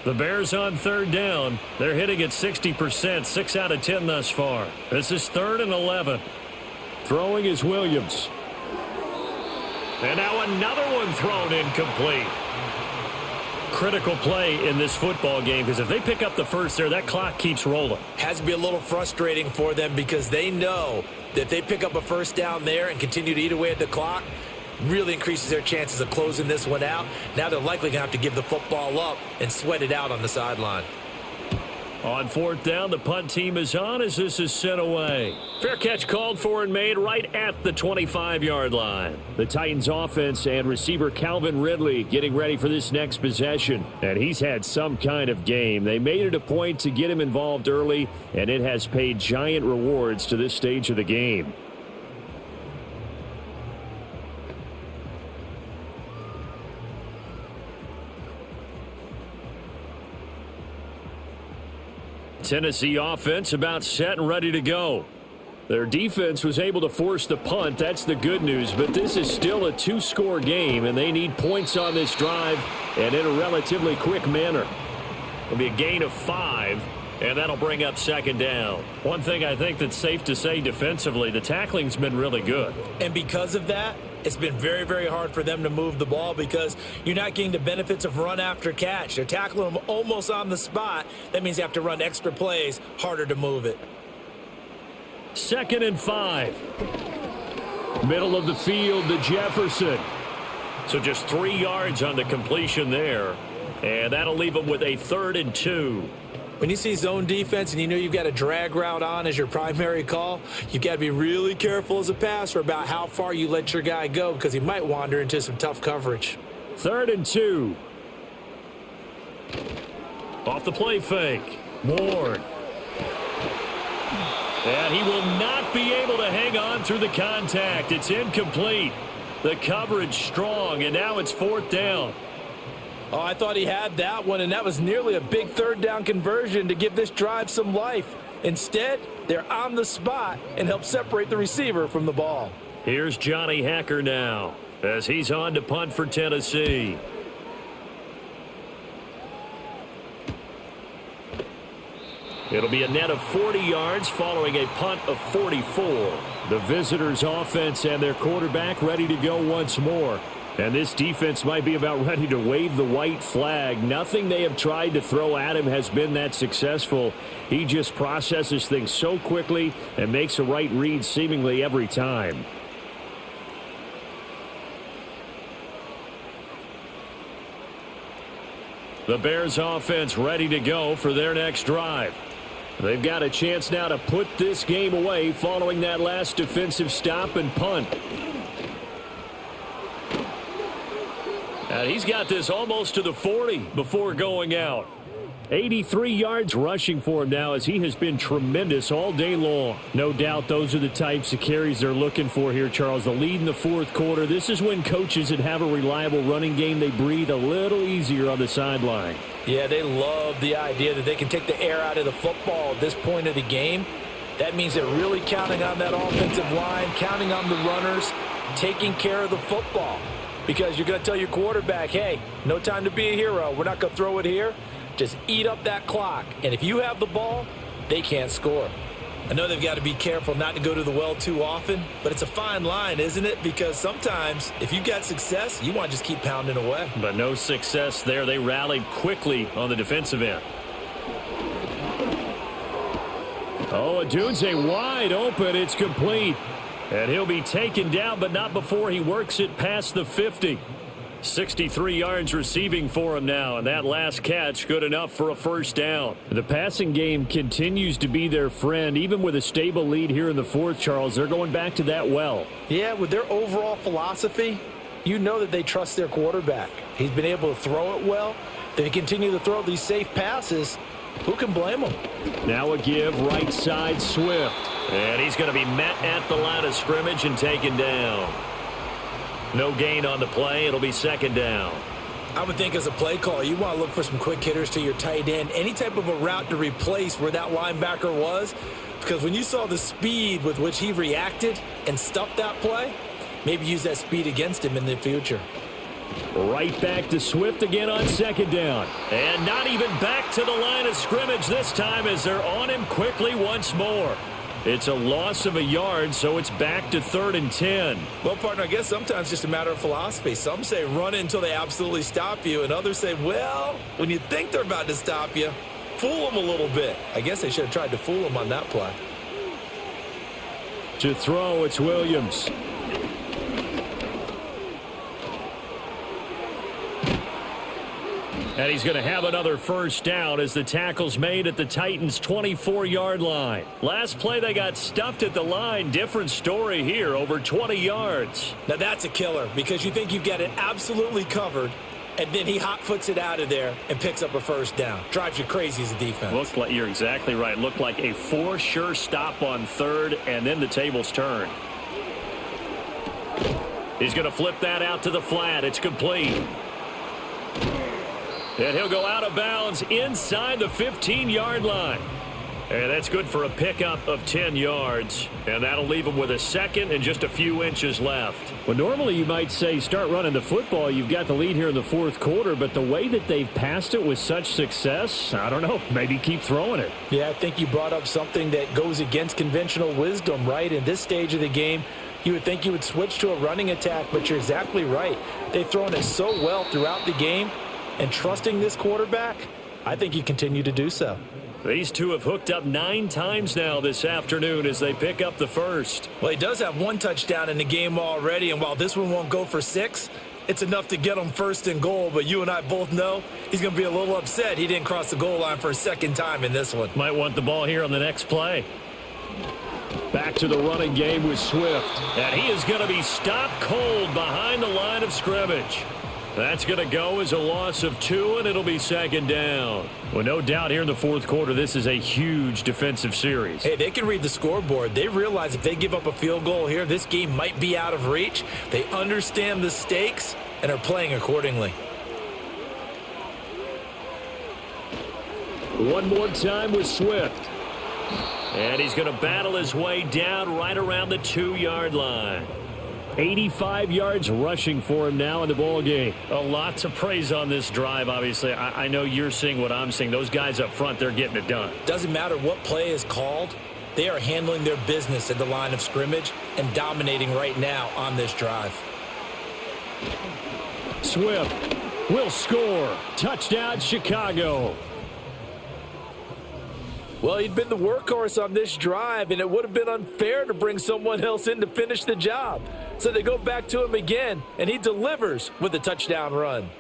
The Bears on 3rd down. They're hitting at 60%, 6 out of 10 thus far. This is 3rd and 11. Throwing is Williams. And now another one thrown incomplete. Critical play in this football game because if they pick up the first there, that clock keeps rolling. Has to be a little frustrating for them because they know that if they pick up a 1st down there and continue to eat away at the clock, really increases their chances of closing this one out. Now they're likely going to have to give the football up and sweat it out on the sideline. On fourth down, the punt team is on as this is sent away. Fair catch called for and made right at the 25-yard line. The Titans offense and receiver Calvin Ridley getting ready for this next possession. And he's had some kind of game. They made it a point to get him involved early, and it has paid giant rewards to this stage of the game. Tennessee offense about set and ready to go. Their defense was able to force the punt. That's the good news, but this is still a two-score game, and they need points on this drive and in a relatively quick manner. It'll be a gain of 5, and that'll bring up second down. One thing I think that's safe to say defensively, the tackling's been really good. And because of that, it's been very, very hard for them to move the ball because you're not getting the benefits of run after catch. They're tackling them almost on the spot. That means you have to run extra plays, harder to move it. 2nd and 5. Middle of the field to Jefferson. So just 3 yards on the completion there. And that'll leave them with a 3rd and 2. When you see zone defense and you know you've got a drag route on as your primary call, you've got to be really careful as a passer about how far you let your guy go because he might wander into some tough coverage. 3rd and 2. Off the play fake. Ward. And he will not be able to hang on through the contact. It's incomplete. The coverage strong, and now it's 4th down. Oh, I thought he had that one, and that was nearly a big 3rd down conversion to give this drive some life. Instead, they're on the spot and help separate the receiver from the ball. Here's Johnny Hacker now as he's on to punt for Tennessee. It'll be a net of 40 yards following a punt of 44. The visitors' offense and their quarterback ready to go once more. And this defense might be about ready to wave the white flag. Nothing they have tried to throw at him has been that successful. He just processes things so quickly and makes a right read seemingly every time. The Bears offense ready to go for their next drive. They've got a chance now to put this game away following that last defensive stop and punt. And he's got this almost to the 40 before going out. 83 yards rushing for him now as he has been tremendous all day long. No doubt those are the types of carries they're looking for here, Charles. The lead in the fourth quarter. This is when coaches that have a reliable running game, they breathe a little easier on the sideline. Yeah, they love the idea that they can take the air out of the football at this point of the game. That means they're really counting on that offensive line, counting on the runners, taking care of the football. Because you're going to tell your quarterback, hey, no time to be a hero. We're not going to throw it here. Just eat up that clock. And if you have the ball, they can't score. I know they've got to be careful not to go to the well too often, but it's a fine line, isn't it? Because sometimes if you got success, you want to just keep pounding away. But no success there. They rallied quickly on the defensive end. Oh, Odunze wide open. It's complete. And he'll be taken down, but not before he works it past the 50. 63 yards receiving for him now, and that last catch good enough for a first down. The passing game continues to be their friend. Even with a stable lead here in the fourth, Charles, they're going back to that well. Yeah, with their overall philosophy, you know that they trust their quarterback. He's been able to throw it well. They continue to throw these safe passes. Who can blame them? Now a give right side Swift. And he's going to be met at the line of scrimmage and taken down. No gain on the play. It'll be second down. I would think as a play call, you want to look for some quick hitters to your tight end. Any type of a route to replace where that linebacker was. Because when you saw the speed with which he reacted and stuffed that play, maybe use that speed against him in the future. Right back to Swift again on second down. And not even back to the line of scrimmage this time as they're on him quickly once more. It's a loss of a yard, so it's back to 3rd and 10. Well, partner, I guess sometimes just a matter of philosophy. Some say run until they absolutely stop you, and others say, well, when you think they're about to stop you, fool them a little bit. I guess they should have tried to fool them on that play. To throw, it's Williams. And he's going to have another first down as the tackle's made at the Titans' 24-yard line. Last play, they got stuffed at the line. Different story here, over 20 yards. Now that's a killer because you think you've got it absolutely covered, and then he hot-foots it out of there and picks up a first down. Drives you crazy as a defense. Looked like, you're exactly right. Looked like a for-sure stop on third, and then the tables turn. He's going to flip that out to the flat. It's complete. And he'll go out of bounds inside the 15-yard line. And that's good for a pickup of 10 yards. And that'll leave him with a second and just a few inches left. Well, normally you might say start running the football. You've got the lead here in the fourth quarter. But the way that they've passed it with such success, I don't know, maybe keep throwing it. Yeah, I think you brought up something that goes against conventional wisdom, right? In this stage of the game, you would think you would switch to a running attack, but you're exactly right. They've thrown it so well throughout the game. And trusting this quarterback, I think you continue to do so. These two have hooked up 9 times now this afternoon as they pick up the first. Well, he does have 1 touchdown in the game already, and while this one won't go for 6, it's enough to get him first and goal. But you and I both know he's going to be a little upset he didn't cross the goal line for a second time in this one. Might want the ball here on the next play. Back to the running game with Swift. And he is going to be stopped cold behind the line of scrimmage. That's going to go as a loss of 2, and it'll be second down. Well, no doubt here in the fourth quarter, this is a huge defensive series. Hey, they can read the scoreboard. They realize if they give up a field goal here, this game might be out of reach. They understand the stakes and are playing accordingly. One more time with Swift. And he's going to battle his way down right around the 2-yard line. 85 yards rushing for him now in the ball game. A lot to praise on this drive, obviously. I know you're seeing what I'm seeing. Those guys up front, they're getting it done. Doesn't matter what play is called. They are handling their business at the line of scrimmage and dominating right now on this drive. Swift will score. Touchdown, Chicago. Well, he'd been the workhorse on this drive, and it would have been unfair to bring someone else in to finish the job. So they go back to him again, and he delivers with a touchdown run.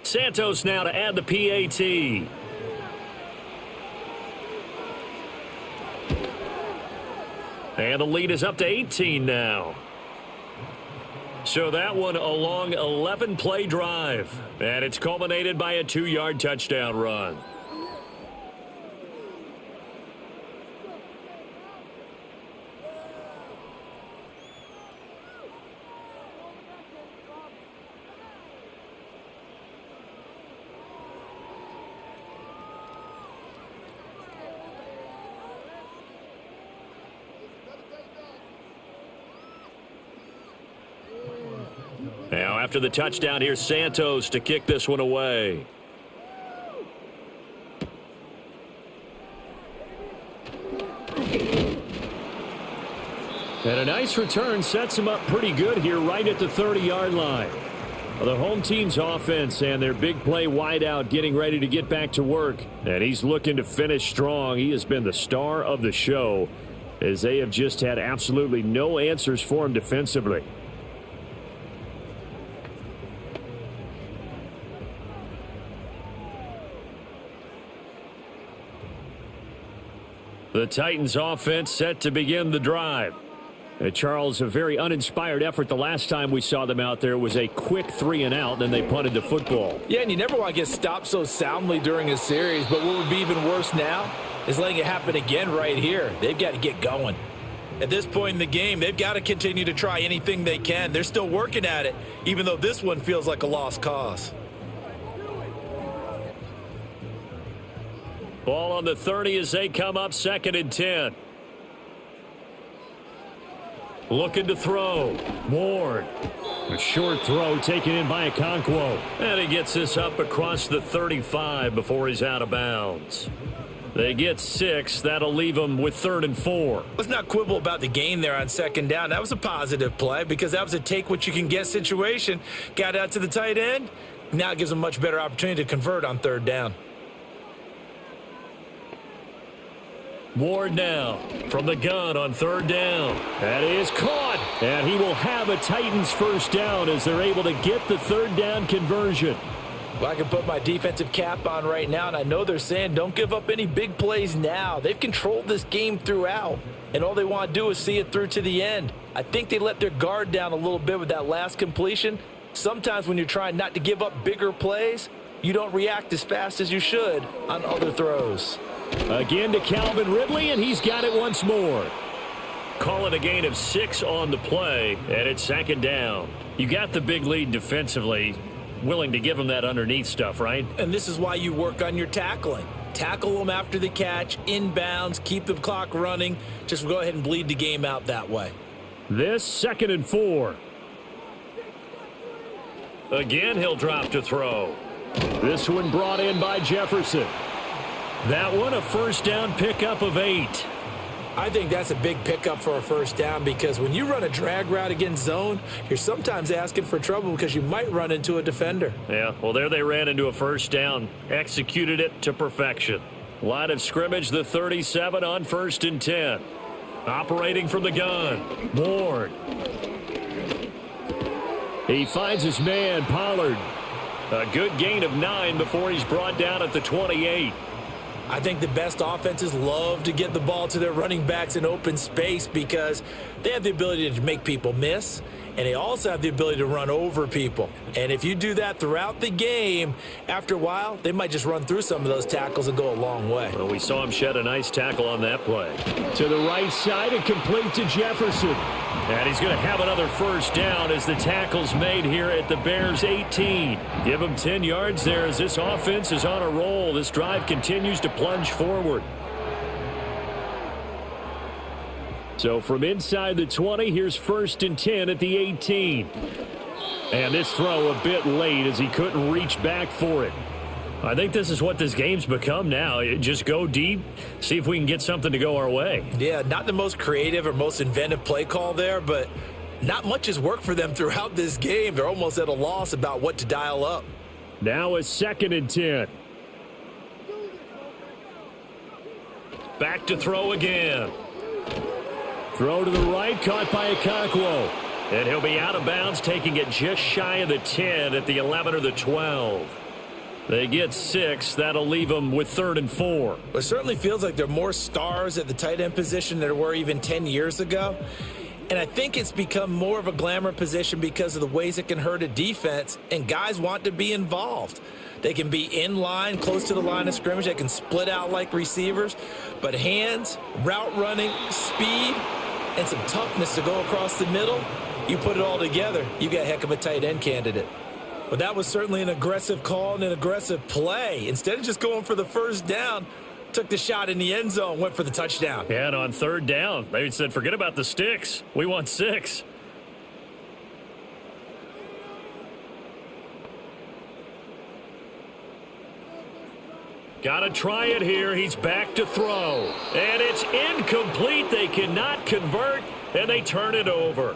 Santos now to add the PAT. And the lead is up to 18 now. So that one a long 11-play drive. And it's culminated by a 2-yard touchdown run. Now, after the touchdown, here's Santos to kick this one away. And a nice return sets him up pretty good here right at the 30-yard line. The home team's offense and their big play wideout getting ready to get back to work. And he's looking to finish strong. He has been the star of the show as they have just had absolutely no answers for him defensively. The Titans offense set to begin the drive. Charles, a very uninspired effort the last time we saw them out there was a quick 3-and-out, then they punted the football. Yeah, and you never want to get stopped so soundly during a series, but what would be even worse now is letting it happen again right here. They've got to get going. At this point in the game, they've got to continue to try anything they can. They're still working at it, even though this one feels like a lost cause. Ball on the 30 as they come up 2nd and 10. Looking to throw. Ward. A short throw taken in by Okonkwo. And he gets this up across the 35 before he's out of bounds. They get 6. That'll leave them with 3rd and 4. Let's not quibble about the gain there on 2nd down. That was a positive play because that was a take-what-you-can-get situation. Got out to the tight end. Now it gives them a much better opportunity to convert on 3rd down. Ward now from the gun on 3rd down. That is caught. And he will have a Titans 1st down as they're able to get the 3rd down conversion. Well, I can put my defensive cap on right now, and I know they're saying don't give up any big plays now. They've controlled this game throughout, and all they want to do is see it through to the end. I think they let their guard down a little bit with that last completion. Sometimes when you're trying not to give up bigger plays, you don't react as fast as you should on other throws. Again to Calvin Ridley, and he's got it once more. Call it a gain of 6 on the play, and it's 2nd down. You got the big lead defensively. Willing to give them that underneath stuff, right? And this is why you work on your tackling. Tackle them after the catch, inbounds, keep the clock running. Just go ahead and bleed the game out that way. This 2nd and 4. Again, he'll drop to throw. This one brought in by Jefferson. That one a 1st down pickup of 8. I think that's a big pickup for a 1st down because when you run a drag route against zone, you're sometimes asking for trouble because you might run into a defender. Yeah, well, there they ran into a 1st down. Executed it to perfection. Line of scrimmage, the 37 on 1st and 10. Operating from the gun. Ward. He finds his man, Pollard. A good gain of 9 before he's brought down at the 28. I think the best offenses love to get the ball to their running backs in open space because they have the ability to make people miss, and they also have the ability to run over people. And if you do that throughout the game, after a while, they might just run through some of those tackles and go a long way. Well, we saw him shed a nice tackle on that play. To the right side and complete to Jefferson. And he's going to have another 1st down as the tackle's made here at the Bears 18. Give him 10 yards there as this offense is on a roll. This drive continues to plunge forward. So from inside the 20, here's 1st and 10 at the 18. And this throw a bit late as he couldn't reach back for it. I think this is what this game's become now. Just go deep, see if we can get something to go our way. Yeah, not the most creative or most inventive play call there, but not much has worked for them throughout this game. They're almost at a loss about what to dial up. Now a 2nd and 10. Back to throw again. Throw to the right, caught by Okonkwo. And he'll be out of bounds, taking it just shy of the 10 at the 11 or the 12. They get 6. That'll leave them with 3rd and 4. It certainly feels like there are more stars at the tight end position than there were even 10 years ago. And I think it's become more of a glamour position because of the ways it can hurt a defense, and guys want to be involved. They can be in line, close to the line of scrimmage. They can split out like receivers. But hands, route running, speed, and some toughness to go across the middle, you put it all together, you got a heck of a tight end candidate. But that was certainly an aggressive call and an aggressive play. Instead of just going for the 1st down, took the shot in the end zone, went for the touchdown. Yeah, and on 3rd down, they said, forget about the sticks. We want 6. Got to try it here. He's back to throw. And it's incomplete. They cannot convert, and they turn it over.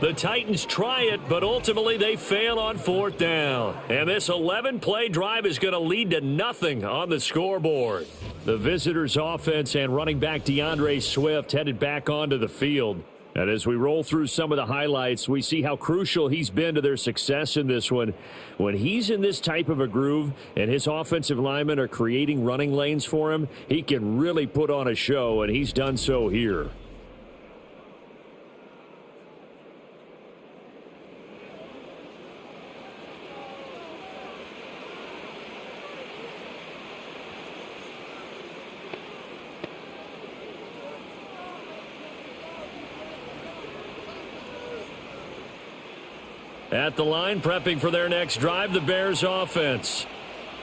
The Titans try it, but ultimately they fail on 4th down. And this 11-play drive is going to lead to nothing on the scoreboard. The visitors' offense and running back DeAndre Swift headed back onto the field. And as we roll through some of the highlights, we see how crucial he's been to their success in this one. When he's in this type of a groove and his offensive linemen are creating running lanes for him, he can really put on a show, and he's done so here. At the line, prepping for their next drive, the Bears offense.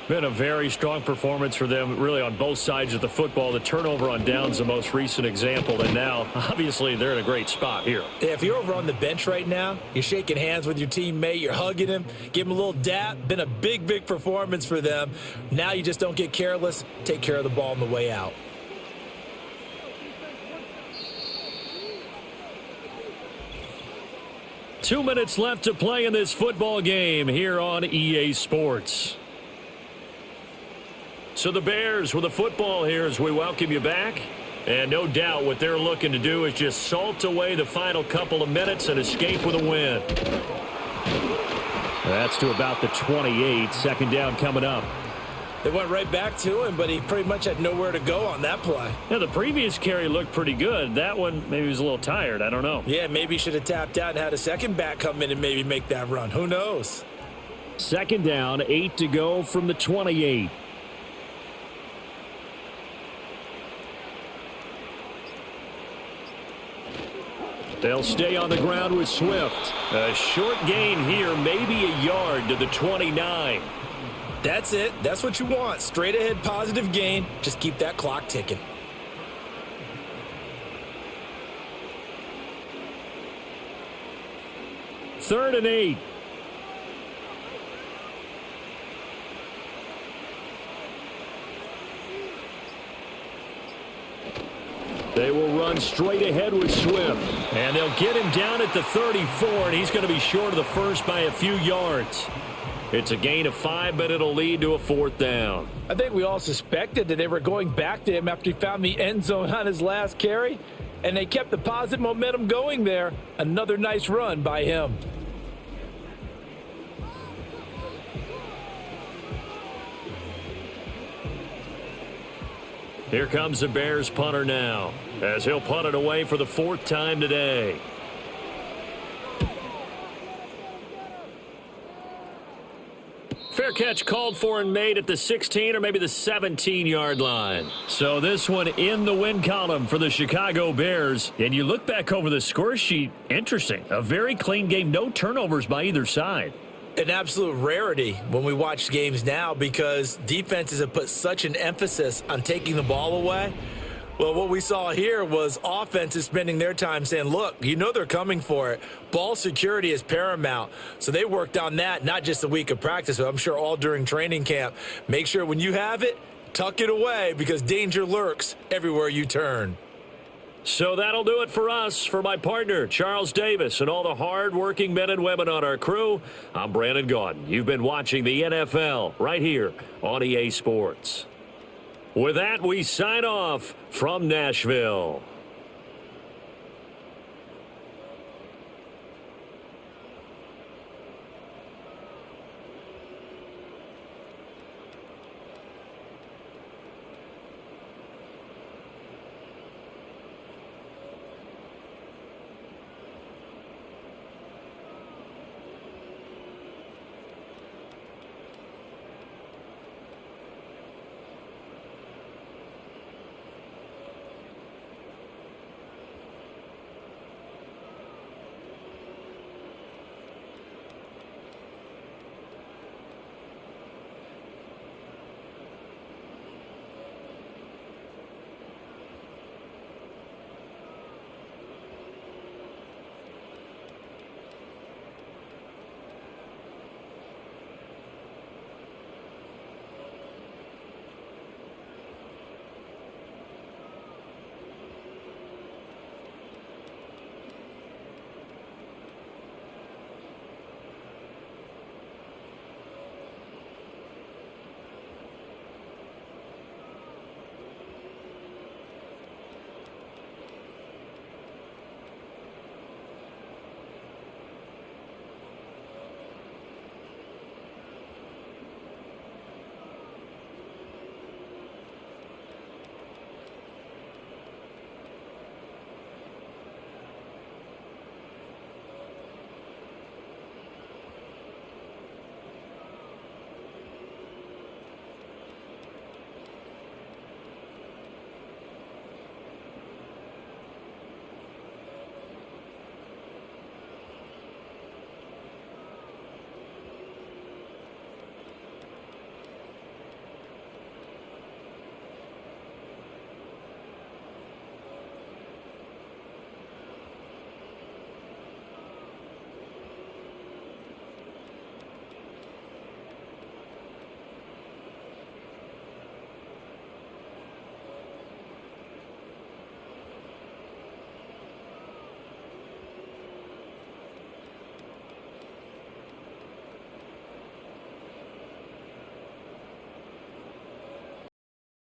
Been a very strong performance for them, really, on both sides of the football. The turnover on downs, the most recent example, and now, obviously, they're in a great spot here. Yeah, if you're over on the bench right now, you're shaking hands with your teammate, you're hugging him, give him a little dap. Been a big, big performance for them. Now you just don't get careless. Take care of the ball on the way out. Two minutes left to play in this football game here on EA Sports. So the Bears with the football here as we welcome you back. And no doubt what they're looking to do is just salt away the final couple of minutes and escape with a win. That's to about the 28. Second down coming up. They went right back to him, but he pretty much had nowhere to go on that play. Yeah, the previous carry looked pretty good. That one, maybe he was a little tired. I don't know. Yeah, maybe he should have tapped out and had a second back come in and maybe make that run. Who knows? Second down, 8 to go from the 28. They'll stay on the ground with Swift. A short gain here, maybe a yard to the 29. That's it. That's what you want. Straight ahead positive gain. Just keep that clock ticking. Third and 8. They will run straight ahead with Swift. And they'll get him down at the 34, and he's going to be short of the first by a few yards. It's a gain of 5, but it'll lead to a fourth down. I think we all suspected that they were going back to him after he found the end zone on his last carry, and they kept the positive momentum going there. Another nice run by him. Here comes the Bears punter now, as he'll punt it away for the fourth time today. Fair catch called for and made at the 16 or maybe the 17-yard line. So this one in the win column for the Chicago Bears. And you look back over the score sheet, interesting. A very clean game, no turnovers by either side. An absolute rarity when we watch games now because defenses have put such an emphasis on taking the ball away. Well, what we saw here was offenses spending their time saying, look, you know they're coming for it. Ball security is paramount. So they worked on that, not just a week of practice, but I'm sure all during training camp. Make sure when you have it, tuck it away because danger lurks everywhere you turn. So that'll do it for us. For my partner, Charles Davis, and all the hard-working men and women on our crew, I'm Brandon Gaudin. You've been watching the NFL right here on EA Sports. With that, we sign off from Nashville.